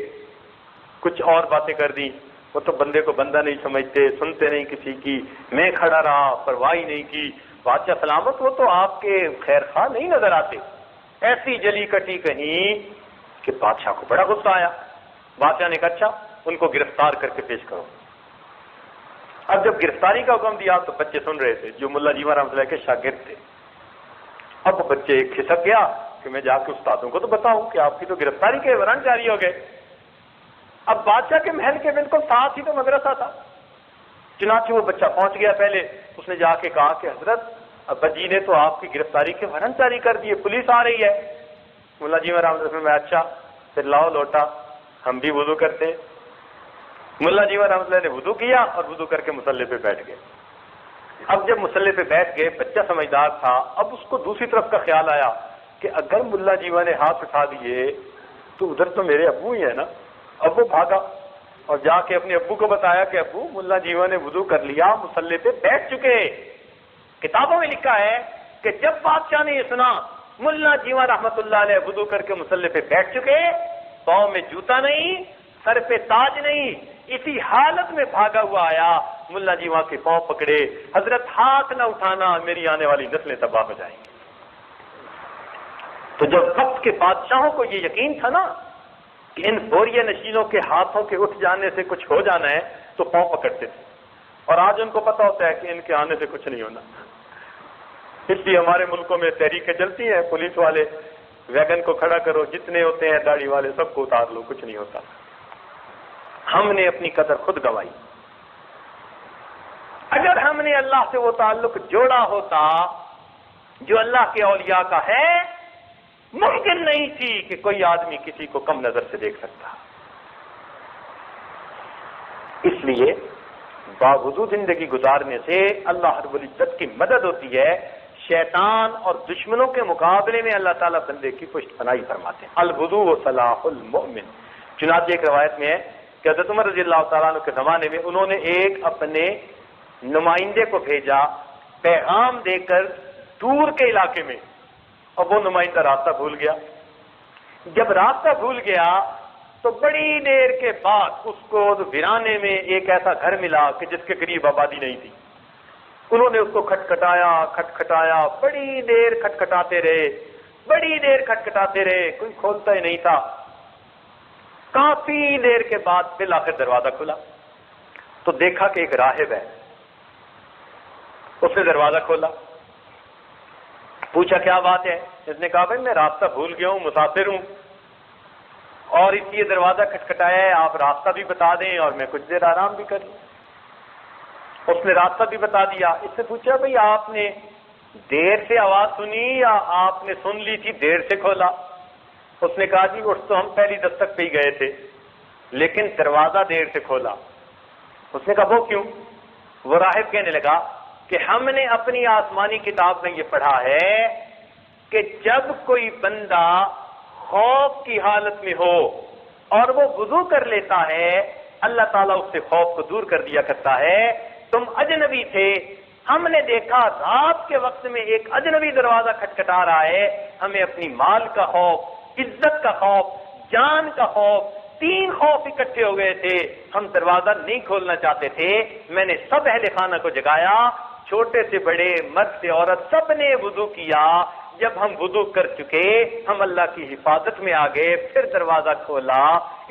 کچھ اور باتیں کر دی۔ وہ تو بندے کو بندہ نہیں سمجھتے، سنتے نہیں کسی کی، میں کھڑا رہا، پرواہ نہیں کی۔ بادشاہ سلامت، وہ تو آپ کے خیر خواہ نہیں نظر آتے، ایسی جلی کٹی کہیں کہ بادشاہ کو بڑا غصہ آیا. بادشاہ نے کہا اچھا ان کو گرفتار کر کے پیش کرو. اب جب گرفتاری کا حکم دیا تو بچے سن رہے تھے جو ملا جیون رحمۃ اللہ کے شاگرد تھے. اب بچے کھسک گیا کہ میں جا کے استادوں کو تو بتاؤں کہ آپ کی تو گرفتاری کے وارنٹ جاری ہو گئے. اب بادشاہ کے محل کے بالکل ساتھ ہی تو مدرسہ تھا. چنانچہ وہ بچہ پہنچ گیا. پہلے اس نے جا کے کہا کہ حضرت ابا جی نے تو آپ کی گرفتاری کے وارنٹ جاری کر دیے, پولیس آ رہی ہے. ملا جیون رحمۃ اللہ میں اچھا پھر لاؤ لوٹا, ہم بھی وضو کرتے. ملا جیون رحمۃ اللہ نے وضو کیا اور وضو کر کے مصلی پہ بیٹھ گئے. اب جب مصلی پہ بیٹھ گئے, بچہ سمجھدار تھا, اب اس کو دوسری طرف کا خیال آیا کہ اگر ملا جیون نے ہاتھ اٹھا دیے تو ادھر تو میرے ابو ہی ہیں نا. اب وہ بھاگا اور جا کے اپنے ابو کو بتایا کہ ابو ملا جیون نے وضو کر لیا, مصلی پہ بیٹھ چکے. کتابوں میں لکھا ہے کہ جب بادشاہ نے یہ سنا ملا جیون رحمۃ اللہ علیہ وضو کر کے مصلی پہ بیٹھ چکے, پاؤں میں جوتا نہیں, سر پہ تاج نہیں, اسی حالت میں بھاگا ہوا آیا. ملا جی وہاں کے پاؤں پکڑے, حضرت ہاتھ نہ اٹھانا, میری آنے والی نسلیں تباہ ہو جائیں گی. تو جب وقت کے بادشاہوں کو یہ یقین تھا نا کہ ان بوریہ نشینوں کے ہاتھوں کے اٹھ جانے سے کچھ ہو جانا ہے, تو پاؤں پکڑتے تھے. اور آج ان کو پتا ہوتا ہے کہ ان کے آنے سے کچھ نہیں ہونا. اس لیے ہمارے ملکوں میں تحریکیں چلتی ہیں, پولیس والے ویگن کو کھڑا کرو, جتنے ہوتے ہیں داڑھی والے سب کو اتار لو, کچھ نہیں ہوتا. ہم نے اپنی قدر خود گنوائی. اگر ہم نے اللہ سے وہ تعلق جوڑا ہوتا جو اللہ کے اولیاء کا ہے, ممکن نہیں تھی کہ کوئی آدمی کسی کو کم نظر سے دیکھ سکتا. اس لیے باوضو زندگی گزارنے سے اللہ رب العزت کی مدد ہوتی ہے. شیطان اور دشمنوں کے مقابلے میں اللہ تعالیٰ بندے کی پشت پناہی فرماتے ہیں. الوضوء صلاح المؤمن. چنانچہ ایک روایت میں ہے کہ حضرت عمر رضی اللہ تعالیٰ عنہ کے زمانے میں انہوں نے ایک اپنے نمائندے کو بھیجا پیغام دے کر دور کے علاقے میں, اور وہ نمائندہ راستہ بھول گیا. جب راستہ بھول گیا تو بڑی دیر کے بعد اس کو ویرانے میں ایک ایسا گھر ملا کہ جس کے قریب آبادی نہیں تھی. انہوں نے اس کو کھٹکھٹایا, بڑی دیر کھٹکھٹاتے رہے, کوئی کھولتا ہی نہیں تھا. کافی دیر کے بعد بالآخر دروازہ کھلا تو دیکھا کہ ایک راہب ہے. اس نے دروازہ کھولا, پوچھا کیا بات ہے. اس نے کہا بھائی میں راستہ بھول گیا ہوں, مسافر ہوں, اور اس لیے دروازہ کھٹکھٹایا ہے, آپ راستہ بھی بتا دیں اور میں کچھ دیر آرام بھی کر لوں. اس نے راستہ بھی بتا دیا. اس سے پوچھا بھائی آپ نے دیر سے آواز سنی یا آپ نے سن لی تھی دیر سے کھولا. اس نے کہا جی اٹھ تو ہم پہلی دستک پہ ہی گئے تھے لیکن دروازہ دیر سے کھولا. اس نے کہا وہ کیوں؟ وہ راہب کہنے لگا کہ ہم نے اپنی آسمانی کتاب میں یہ پڑھا ہے کہ جب کوئی بندہ خوف کی حالت میں ہو اور وہ وضو کر لیتا ہے, اللہ تعالیٰ اس سے خوف کو دور کر دیا کرتا ہے. تم اجنبی تھے, ہم نے دیکھا رات کے وقت میں ایک اجنبی دروازہ کھٹکھٹا رہا ہے, ہمیں اپنی مال کا خوف, عزت کا خوف, جان کا خوف, 3 خوف اکٹھے ہو گئے تھے. ہم دروازہ نہیں کھولنا چاہتے تھے. میں نے سب اہل خانہ کو جگایا, چھوٹے سے بڑے, مرد سے عورت, سب نے وضو کیا. جب ہم وضو کر چکے ہم اللہ کی حفاظت میں آ گئے, پھر دروازہ کھولا,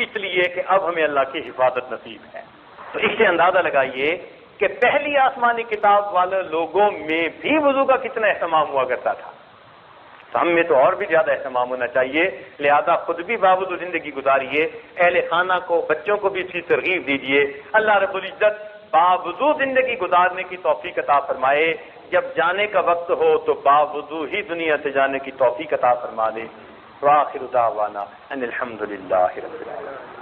اس لیے کہ اب ہمیں اللہ کی حفاظت نصیب ہے. تو اس سے اندازہ لگائیے کہ پہلی آسمانی کتاب والے لوگوں میں بھی وضو کا کتنا اہتمام ہوا کرتا تھا. تو ہم میں تو اور بھی زیادہ اہتمام ہونا چاہیے. لہذا خود بھی باوضو زندگی گزاریے, اہل خانہ کو, بچوں کو بھی اس کی ترغیب دیجیے. اللہ رب العزت باوضو زندگی گزارنے کی توفیق عطا فرمائے. جب جانے کا وقت ہو تو باوضو ہی دنیا سے جانے کی توفیق عطا فرما دے. وآخر دعوانا ان الحمد للہ رب العالمین.